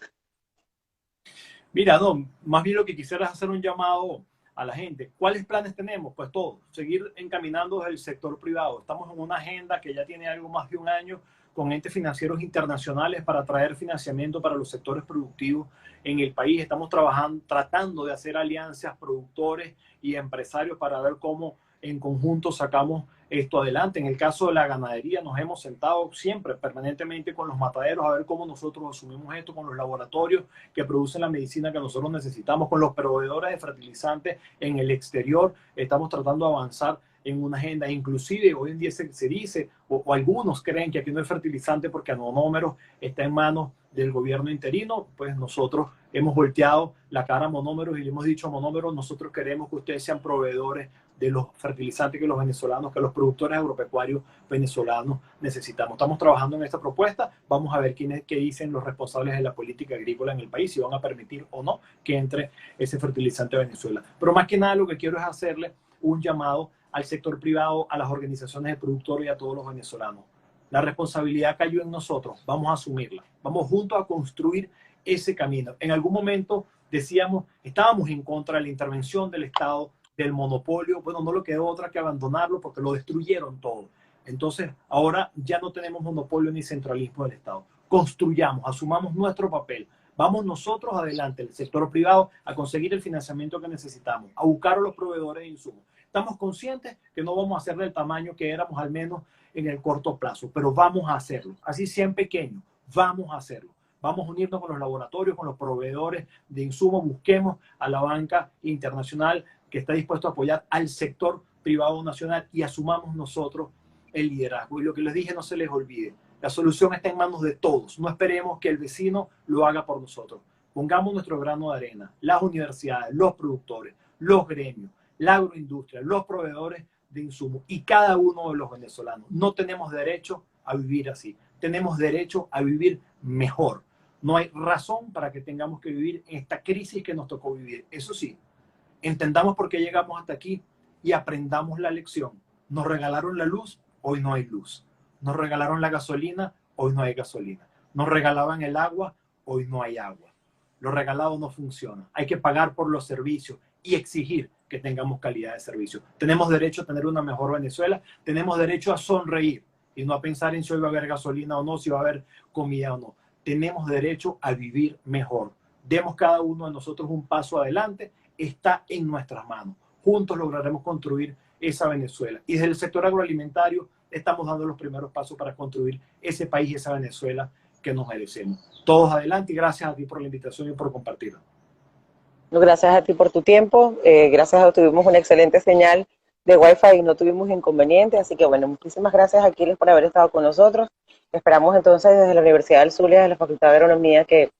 Mira, no, más bien lo que quisiera es hacer un llamado a la gente. ¿Cuáles planes tenemos? Pues todos, seguir encaminando desde el sector privado. Estamos en una agenda que ya tiene algo más de un año con entes financieros internacionales para traer financiamiento para los sectores productivos en el país. Estamos trabajando, tratando de hacer alianzas productores y empresarios para ver cómo en conjunto sacamos esto adelante. En el caso de la ganadería, nos hemos sentado siempre, permanentemente con los mataderos a ver cómo nosotros asumimos esto, con los laboratorios que producen la medicina que nosotros necesitamos, con los proveedores de fertilizantes en el exterior. Estamos tratando de avanzar en una agenda. Inclusive hoy en día se dice, o algunos creen que aquí no hay fertilizante porque Monómeros está en manos del gobierno interino. Pues nosotros hemos volteado la cara a Monómeros y le hemos dicho a Monómeros: nosotros queremos que ustedes sean proveedores de los fertilizantes que los venezolanos, que los productores agropecuarios venezolanos necesitamos. Estamos trabajando en esta propuesta. Vamos a ver qué dicen los responsables de la política agrícola en el país, si van a permitir o no que entre ese fertilizante a Venezuela. Pero más que nada lo que quiero es hacerle un llamado al sector privado, a las organizaciones de productores y a todos los venezolanos. La responsabilidad cayó en nosotros, vamos a asumirla. Vamos juntos a construir ese camino. En algún momento decíamos, estábamos en contra de la intervención del Estado, del monopolio. Bueno, no le quedó otra que abandonarlo porque lo destruyeron todo. Entonces, ahora ya no tenemos monopolio ni centralismo del Estado. Construyamos, asumamos nuestro papel. Vamos nosotros adelante, el sector privado, a conseguir el financiamiento que necesitamos, a buscar a los proveedores de insumos. Estamos conscientes que no vamos a ser del tamaño que éramos, al menos en el corto plazo, pero vamos a hacerlo. Así sea en pequeño, vamos a hacerlo. Vamos a unirnos con los laboratorios, con los proveedores de insumos, busquemos a la banca internacional que está dispuesto a apoyar al sector privado nacional y asumamos nosotros el liderazgo. Y lo que les dije, no se les olvide, la solución está en manos de todos. No esperemos que el vecino lo haga por nosotros. Pongamos nuestro grano de arena, las universidades, los productores, los gremios, la agroindustria, los proveedores de insumos y cada uno de los venezolanos. No tenemos derecho a vivir así. Tenemos derecho a vivir mejor. No hay razón para que tengamos que vivir en esta crisis que nos tocó vivir. Eso sí, entendamos por qué llegamos hasta aquí y aprendamos la lección. Nos regalaron la luz, hoy no hay luz. Nos regalaron la gasolina, hoy no hay gasolina. Nos regalaban el agua, hoy no hay agua. Lo regalado no funciona. Hay que pagar por los servicios y exigir que tengamos calidad de servicio. Tenemos derecho a tener una mejor Venezuela. Tenemos derecho a sonreír y no a pensar en si hoy va a haber gasolina o no, si va a haber comida o no. Tenemos derecho a vivir mejor. Demos cada uno de nosotros un paso adelante. Está en nuestras manos. Juntos lograremos construir esa Venezuela. Y desde el sector agroalimentario estamos dando los primeros pasos para construir ese país y esa Venezuela que nos merecemos. Todos adelante y gracias a ti por la invitación y por compartirla.
Gracias a ti por tu tiempo. Gracias a ti tuvimos una excelente señal de Wi-Fi y no tuvimos inconvenientes. Así que bueno, muchísimas gracias, Aquiles, por haber estado con nosotros. Esperamos entonces desde la Universidad del Zulia, de la Facultad de Agronomía, que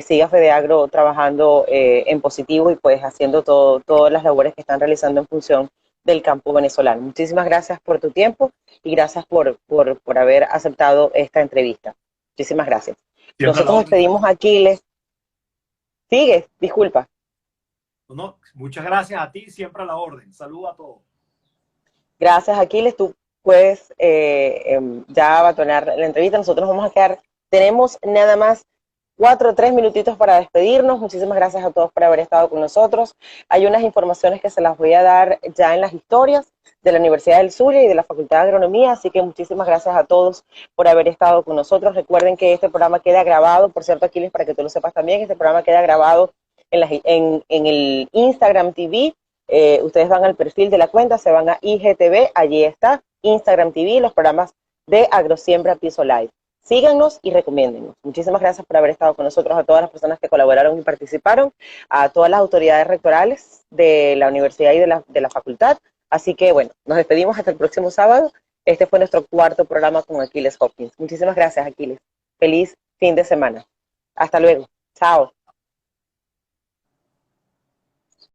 siga FEDEAGRO trabajando en positivo y pues haciendo todas las labores que están realizando en función del campo venezolano. Muchísimas gracias por tu tiempo y gracias por haber aceptado esta entrevista. Muchísimas gracias.
Siempre
Nosotros despedimos a Aquiles. Sigue, disculpa.
No, muchas gracias a ti, siempre a la orden. Saludos a todos.
Gracias, Aquiles. Tú puedes ya abandonar la entrevista. Nosotros vamos a quedar, tenemos nada más 4 o 3 minutitos para despedirnos. Muchísimas gracias a todos por haber estado con nosotros. Hay unas informaciones que se las voy a dar ya en las historias. de la Universidad del Zulia y de la Facultad de Agronomía, así que muchísimas gracias a todos por haber estado con nosotros. Recuerden que este programa queda grabado, por cierto, Aquiles, para que tú lo sepas también, este programa queda grabado en el Instagram TV. Ustedes van al perfil de la cuenta, se van a IGTV, allí está, Instagram TV, los programas de Agrosiembra Piso Live. Síganos y recomiéndennos. Muchísimas gracias por haber estado con nosotros, a todas las personas que colaboraron y participaron, a todas las autoridades rectorales de la universidad y de la facultad. Así que, bueno, nos despedimos hasta el próximo sábado. Este fue nuestro cuarto programa con Aquiles Hopkins. Muchísimas gracias, Aquiles. Feliz fin de semana. Hasta luego. Chao.